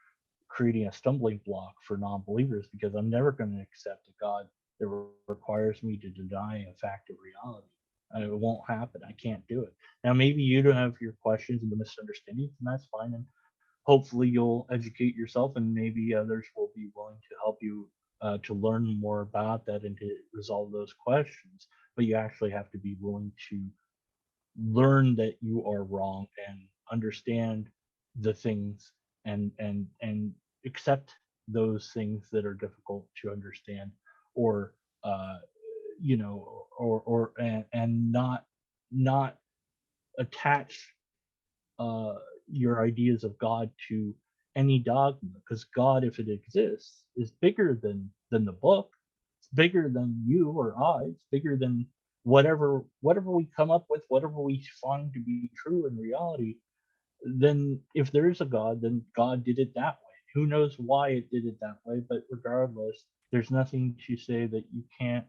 creating a stumbling block for non-believers, because I'm never going to accept a God that requires me to deny a fact of reality. It won't happen. I can't do it. Now, maybe you don't have your questions and the misunderstandings, and that's fine. And hopefully, you'll educate yourself, and maybe others will be willing to help you to learn more about that and to resolve those questions. But you actually have to be willing to learn that you are wrong and understand the things, and accept those things that are difficult to understand, or and not attach your ideas of God to any dogma, because God, if it exists, is bigger than the book. It's bigger than you or I. It's bigger than whatever we come up with, whatever we find to be true in reality. then if there is a God, then God did it that way. Who knows why it did it that way? But regardless, there's nothing to say that you can't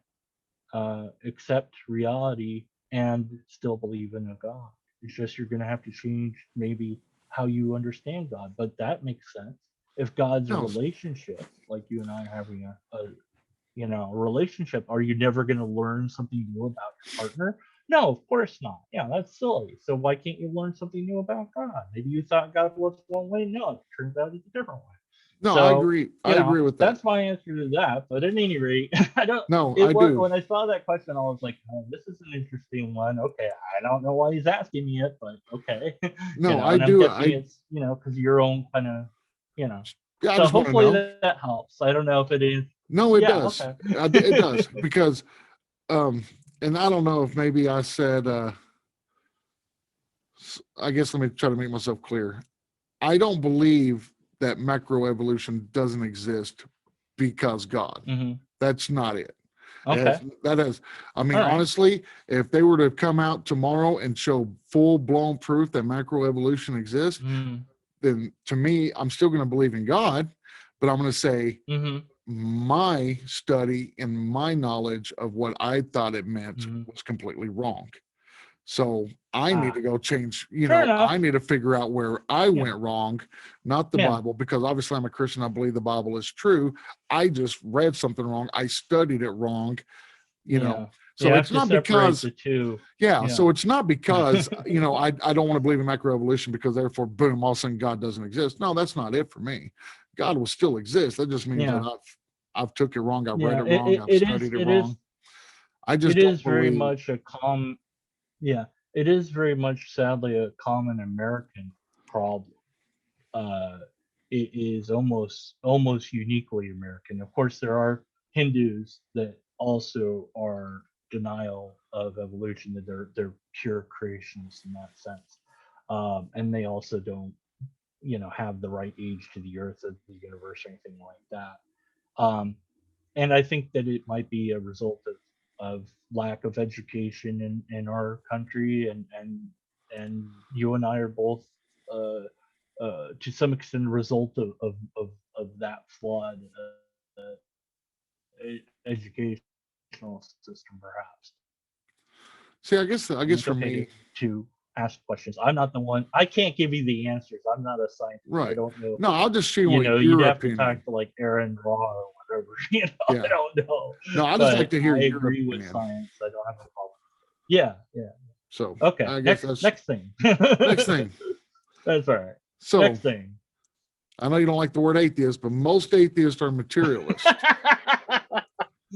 accept reality and still believe in a God. It's just you're going to have to change maybe how you understand God, but that makes sense. If God's a No, relationship, like you and I are having a relationship, are you never going to learn something new about your partner? No, of course not. Yeah, that's silly. So why can't you learn something new about God? Maybe you thought God was one way. No, it turns out it's a different way. no, I So, agree. I agree with that. that's my answer to that. But at any rate, I don't. No, It I was do. when I saw that question, I was like, "Oh, this is an interesting one." Okay, I don't know why he's asking me it, but okay, No, I And I'm do. guessing it's because your own kind of, you know. Yeah, I So just want to hopefully know. that helps. I don't know if it is. No, it Yeah. does. Okay. It does because, and I don't know if maybe I said. I guess let me try to make myself clear. I don't believe that macroevolution doesn't exist because God. Hmm. That's not it. Okay. That has, I mean, All right. honestly, if they were to come out tomorrow and show full blown proof that macroevolution exists, Mm-hmm. then to me, I'm still going to believe in God, but I'm going to say Mm-hmm. my study and my knowledge of what I thought it meant Mm-hmm. was completely wrong. So I need Ah, to go change, fair I enough. need to figure out where I Yeah. went wrong, not the Yeah. Bible, because obviously I'm a Christian. I believe the Bible is true. I just read something wrong. I studied it wrong, you know. Yeah. You So have it's to not separate because, the two. yeah, Yeah. so it's not because, I don't want to believe in macroevolution because therefore, boom, all of a sudden God doesn't exist. No, that's not it for me. God will still exist. That just means that Yeah. I've took it wrong. I've read Yeah. it wrong. I've It is. studied it wrong. I It just don't is very believe. much a common. Yeah. It is very much, sadly, a common American problem. Uh, it is almost uniquely American. Of course, there are Hindus that also are denial of evolution, that they're pure creationists in that sense, and they also don't have the right age to the earth of the universe or anything like that. Um, and I think that it might be a result of lack of education in our country, and you and I are both uh, to some extent a result of that flawed educational system, perhaps. See, I guess It's for okay me, to ask questions. I'm not the one. I can't give you the answers. I'm not a scientist. I right. don't know. No, I'll just see what You'd your have to talk opinion. to like Aaron Raw or whatever. I Yeah. don't know. No, I just like But to hear I your agree with opinion. science. I don't have a problem. Yeah, yeah. So Okay. I guess Next that's next thing. next thing. That's all right. So Next thing. I know you don't like the word atheist, but most atheists are materialists.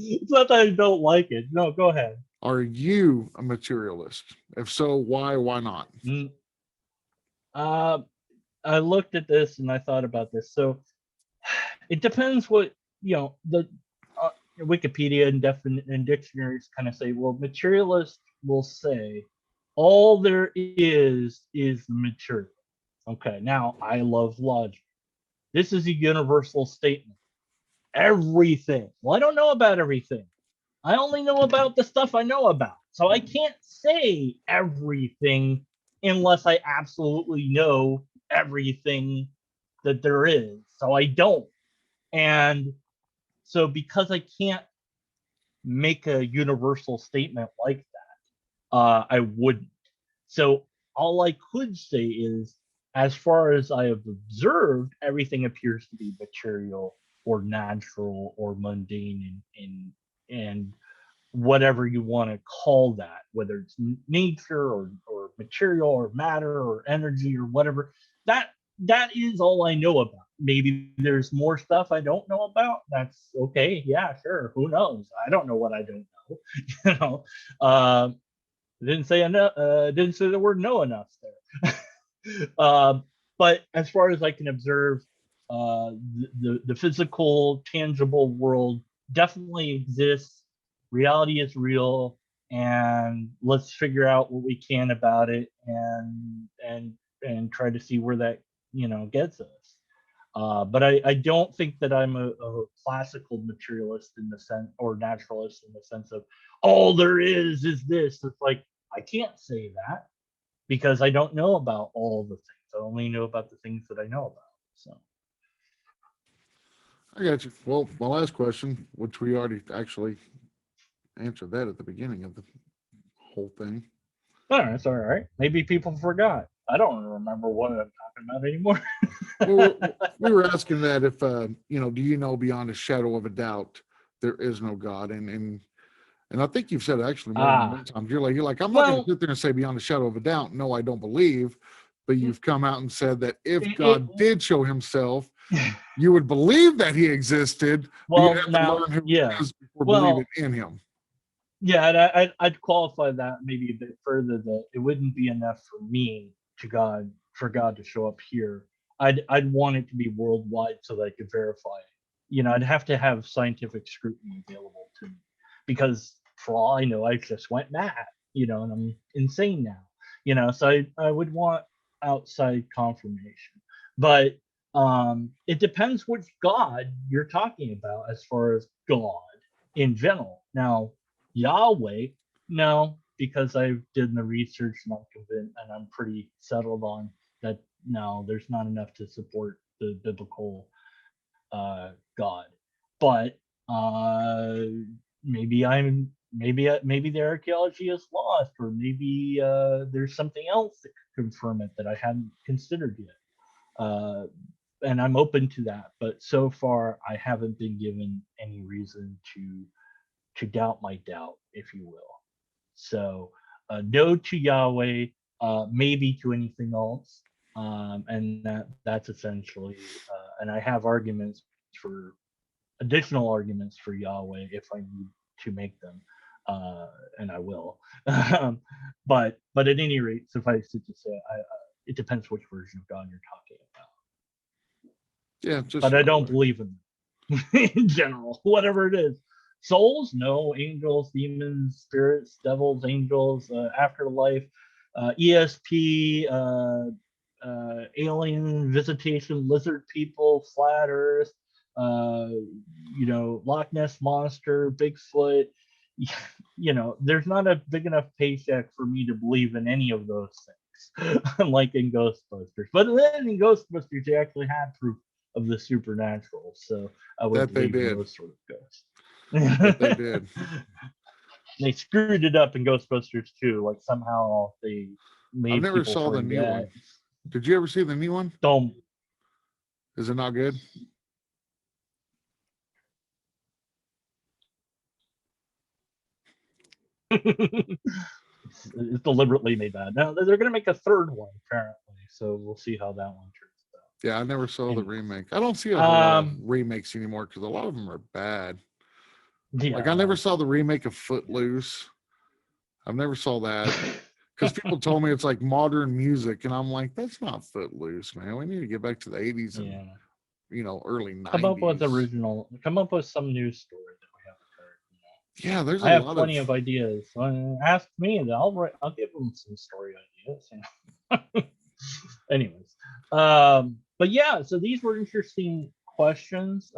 It's not that I don't like it. No, go ahead. Are you a materialist? If so, why? Why not? Mm, Uh, I looked at this and I thought about this. So it depends what the Wikipedia and dictionaries kind of say. Well, materialist will say all there is the material. Okay, now I love logic. This is a universal statement. Everything. Well, I don't know about everything. I only know about the stuff I know about. So I can't say everything unless I absolutely know everything that there is. So I don't. And so because I can't make a universal statement like that, I wouldn't. So all I could say is, as far as I have observed, everything appears to be material or natural or mundane and whatever you want to call that, whether it's nature or material or matter or energy or whatever. That is all I know about. Maybe there's more stuff I don't know about. That's okay. Yeah, sure. Who knows? I don't know what I don't know. you know, uh, didn't say enough. Didn't say the word no enough there. But as far as I can observe, the physical, tangible world definitely exists. Reality is real, and let's figure out what we can about it, and try to see where that gets us. But I don't think that I'm a classical materialist in the sense, or naturalist in the sense of all there is this. It's like I can't say that because I don't know about all the things. I only know about the things that I know about. So I got you. Well, my last question, which we already actually answered that at the beginning of the whole thing. all right, it's all right. Maybe people forgot. I don't remember what I'm talking about anymore. Well, we were asking that if do you know beyond a shadow of a doubt there is no God, and I think you've said actually more than one time. You're like I'm not going to Well, sit there and say beyond a shadow of a doubt, no, I don't believe. But you've come out and said that if it God did show Himself, you would believe that He existed, but you'd well have to now, learn who yeah. He is before believing Well, in Him. yeah, and I'd qualify that maybe a bit further that it wouldn't be enough for me for God to show up here. I'd want it to be worldwide so that I could verify it. I'd have to have scientific scrutiny available to me because for all I know, I just went mad, and I'm insane now. So I would want outside confirmation. But it depends which God you're talking about as far as God in general. Now, Yahweh, no, because I've done the research and I'm convinced and I'm pretty settled on that. No, there's not enough to support the biblical God. But uh, maybe the archaeology is lost, or maybe there's something else that could confirm it that I hadn't considered yet. And I'm open to that, but so far I haven't been given any reason to doubt my doubt, if you will. So no to Yahweh, maybe to anything else, and that's essentially. And I have arguments for additional arguments for Yahweh if I need to make them, and I will. But at any rate, suffice it to say, it depends which version of God you're talking about. Yeah, just But I don't believe in them in general, whatever it is. Souls, no. Angels, demons, spirits, devils, angels, afterlife, ESP, alien visitation, lizard people, flat Earth, uh, Loch Ness monster, Bigfoot. There's not a big enough paycheck for me to believe in any of those things, unlike in Ghostbusters. But then in Ghostbusters, they actually had proof of the supernatural, so I would that they believe in did. those sort of ghosts. That they did. They screwed it up in Ghostbusters too. Like somehow they I've made never people saw the new forget. one. Did you ever see the new one? Don't. Is it not good? It's deliberately made bad. Now they're going to make a third one apparently, so we'll see how that one turns out. Yeah, I never saw the Anyway, remake. I don't see a whole lot of remakes anymore because a lot of them are bad. Like I yeah. never saw the remake of Footloose. I never saw that because people told me it's like modern music, and I'm like, that's not Footloose, man. We need to get back to the '80s and Yeah. early Come up with '90s. original. Come up with some news story that we haven't heard. Yeah, there's a I have lot of. plenty of ideas. Ask me, and I'll give them some story ideas. Anyways, but yeah, so these were interesting questions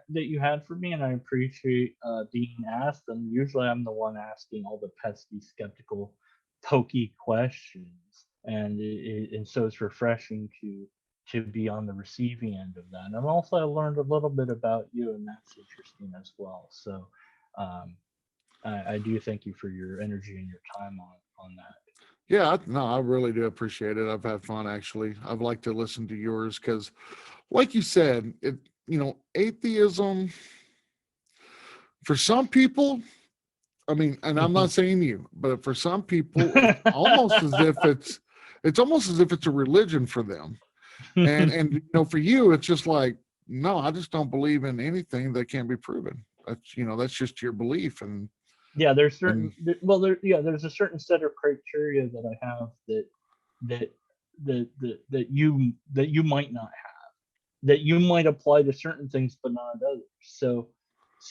that you had for me, and I appreciate being asked. And usually, I'm the one asking all the pesky, skeptical, pokey questions, and so it's refreshing to be on the receiving end of that. And also, I learned a little bit about you, and that's interesting as well. So. I do thank you for your energy and your time on that. Yeah, no, I really do appreciate it. I've had fun actually. I've liked to listen to yours because, like you said, atheism for some people. I mean, and I'm not saying you, but for some people, it's almost as if it's a religion for them. And for you, it's just like, no, I just don't believe in anything that can't be proven. That's just your belief. Yeah, there's And there's a certain set of criteria that I have that that you might not have, that you might apply to certain things but not others. So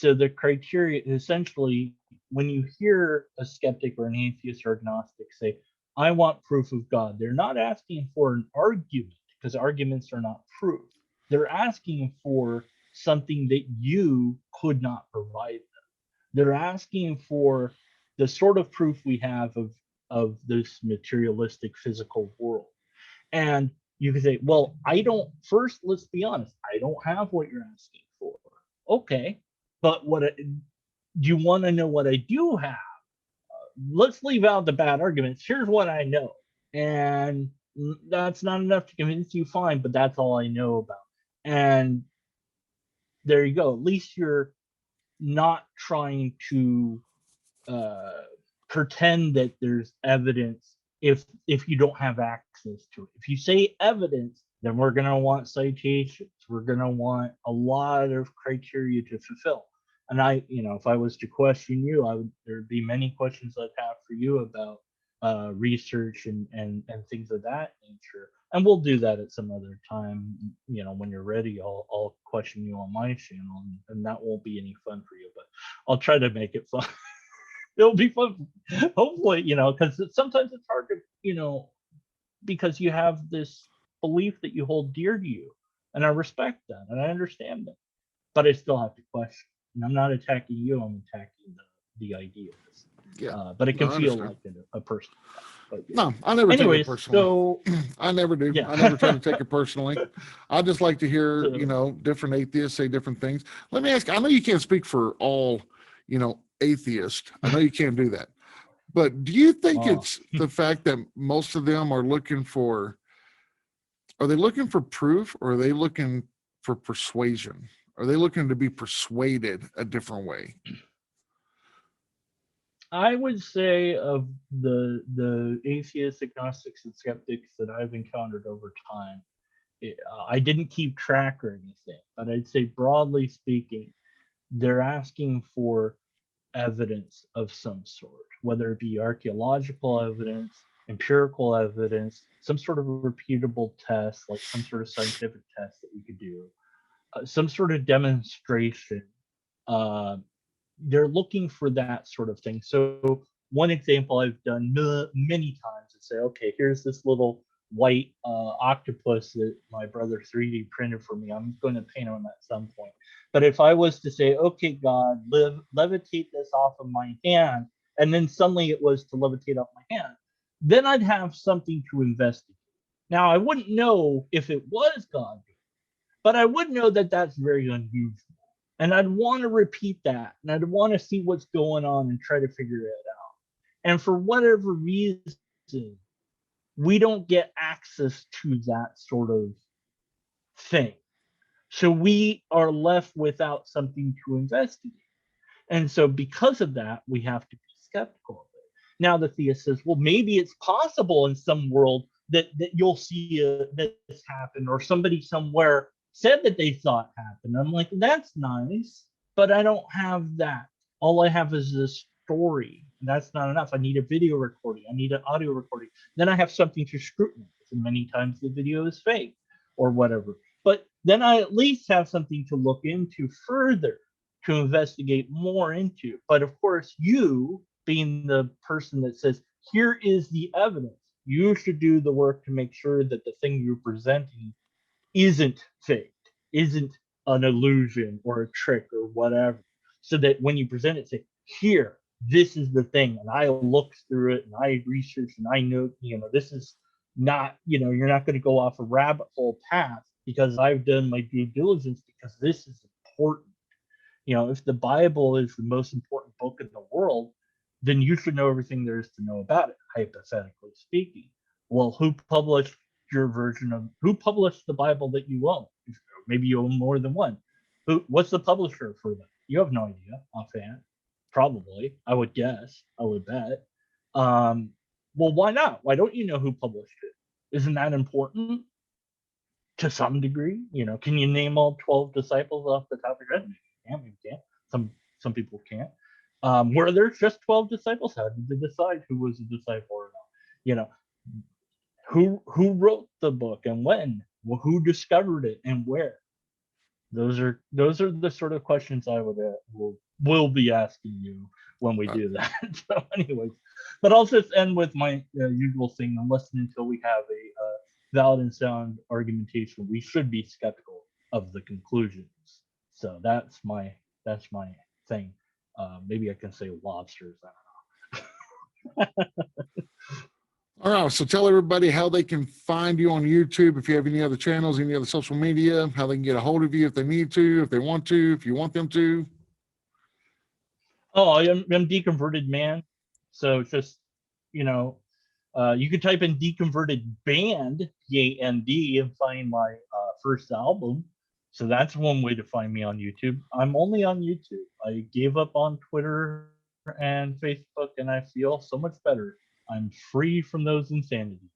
the criteria essentially, when you hear a skeptic or an atheist or agnostic say, I want proof of God, they're not asking for an argument, because arguments are not proof. They're asking for something that you could not provide. They're asking for the sort of proof we have of this materialistic physical world. And You could say, well, I don't, first, let's be honest, I don't have what you're asking for. Okay. But do you want to know what I do have? Let's leave out the bad arguments. Here's what I know. And that's not enough to convince you, fine, but that's all I know about. And there you go. At least you're not trying to uh, pretend that there's evidence if you don't have access to it. If you say evidence, then we're going to want citations. We're going to want a lot of criteria to fulfill. And if I was to question you, there'd be many questions I'd have for you about research and things of that nature. And we'll do that at some other time. When you're ready, I'll question you on my channel, and that won't be any fun for you, but I'll try to make it fun. It'll be fun. Hopefully, because sometimes it's hard to, because you have this belief that you hold dear to you. And I respect that and I understand that. But I still have to question. And I'm not attacking you, I'm attacking the ideas. Yeah. But it can I feel understand. like a personal attack. But yeah. No, I never take it Anyways, personally. so I never do. yeah. I never try to take it personally. I just like to hear, So, different atheists say different things. Let me ask, I know you can't speak for all, atheists. I know you can't do that. But do you think it's the fact that most of them are looking for proof, or are they looking for persuasion? Are they looking to be persuaded a different way? I would say of the atheists, agnostics, and skeptics that I've encountered over time, I didn't keep track or anything, but I'd say broadly speaking, they're asking for evidence of some sort, whether it be archaeological evidence, empirical evidence, some sort of repeatable test, like some sort of scientific test that we could do, some sort of demonstration. Uh, they're looking for that sort of thing. So one example I've done many times is say, okay, here's this little white octopus that my brother 3D printed for me. I'm going to paint him at some point. But if I was to say, okay, God, levitate this off of my hand, and then suddenly it was to levitate off my hand, then I'd have something to investigate. Now, I wouldn't know if it was God, but I would know that that's very unusual. And I'd want to repeat that, and I'd want to see what's going on and try to figure it out. And for whatever reason, we don't get access to that sort of thing. So we are left without something to investigate. And so because of that, we have to be skeptical of it. Now the theist says, well, maybe it's possible in some world that you'll see this happen, or somebody somewhere said that they saw it happen. I'm like, that's nice, but I don't have that. All I have is this story. That's not enough. I need a video recording. I need an audio recording. Then I have something to scrutinize. And many times the video is fake or whatever. But then I at least have something to look into further, to investigate more into. But of course, you being the person that says, here is the evidence, you should do the work to make sure that the thing you're presenting isn't faked, isn't an illusion or a trick or whatever. So that when you present it, say, here, this is the thing. And I looked through it and I researched and I know, this is not, you're not going to go off a rabbit hole path because I've done my due diligence, because this is important. If the Bible is the most important book in the world, then you should know everything there is to know about it, hypothetically speaking. Well, who published who published the Bible that you own? Maybe you own more than one. What's the publisher for that? You have no idea offhand. Probably, I would guess, I would bet. Well, why not? Why don't you know who published it? Isn't that important? To some degree, can you name all 12 disciples off the top of your head? Maybe you can't. Some people can't. Were there just 12 disciples? How did they decide who was a disciple or not? Who wrote the book and when? Well, who discovered it and where? Those are the sort of questions I will be asking you when we do that. So, anyways, but I'll just end with my usual thing: unless and until we have a valid and sound argumentation, we should be skeptical of the conclusions. So that's my thing. Maybe I can say lobsters. I don't know. All right, so tell everybody how they can find you on YouTube, if you have any other channels, any other social media, how they can get a hold of you if they need to, if they want to, if you want them to. Oh, I'm Deconverted Man. So just, you know, you could type in Deconverted Band, Band, and find my first album. So that's one way to find me on YouTube. I'm only on YouTube. I gave up on Twitter and Facebook, and I feel so much better. I'm free from those insanity.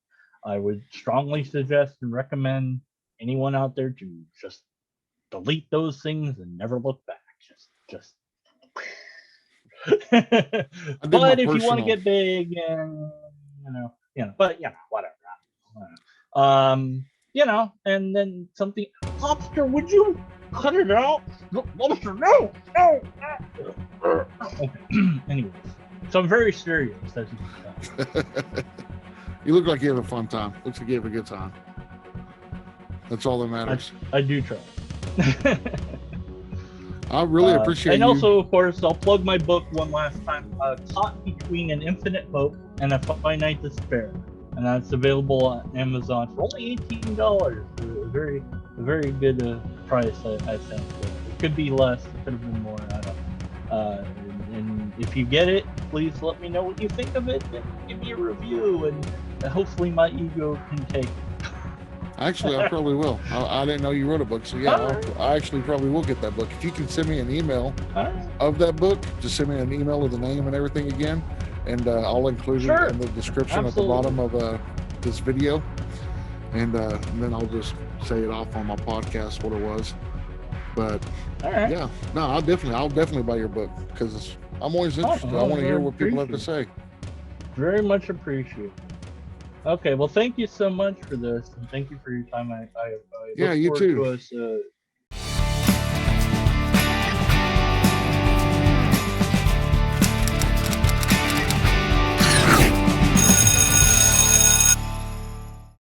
I would strongly suggest and recommend anyone out there to just delete those things and never look back. Just I did my but if you want to personal. get big and but whatever. And then something. Lobster, would you cut it out? No, Lobster, no. Okay. Anyways, so I'm very serious. As you can tell. You look like you have a fun time. Looks like you have a good time. That's all that matters. I do try. I really appreciate and you. also, of course, I'll plug my book one last time. Caught Between an Infinite Hope and a Finite Despair, and that's available on Amazon for only $18. A very good price, I think. It could be less. It could have been more. I don't know. And if you get it, please let me know what you think of it and give me a review, and hopefully my ego can take it. Actually, I probably will. I didn't know you wrote a book, so yeah, I actually probably will get that book. If you can send me an email of that book, just send me an email with the name and everything again, and I'll include it in the description at the bottom of this video, and then I'll just say it off on my podcast what it was. But yeah, no, I'll definitely buy your book because I'm always interested. I want to hear what people have to say. Very much appreciated. Okay, well, thank you so much for this, and thank you for your time. I yeah, look you forward too. to us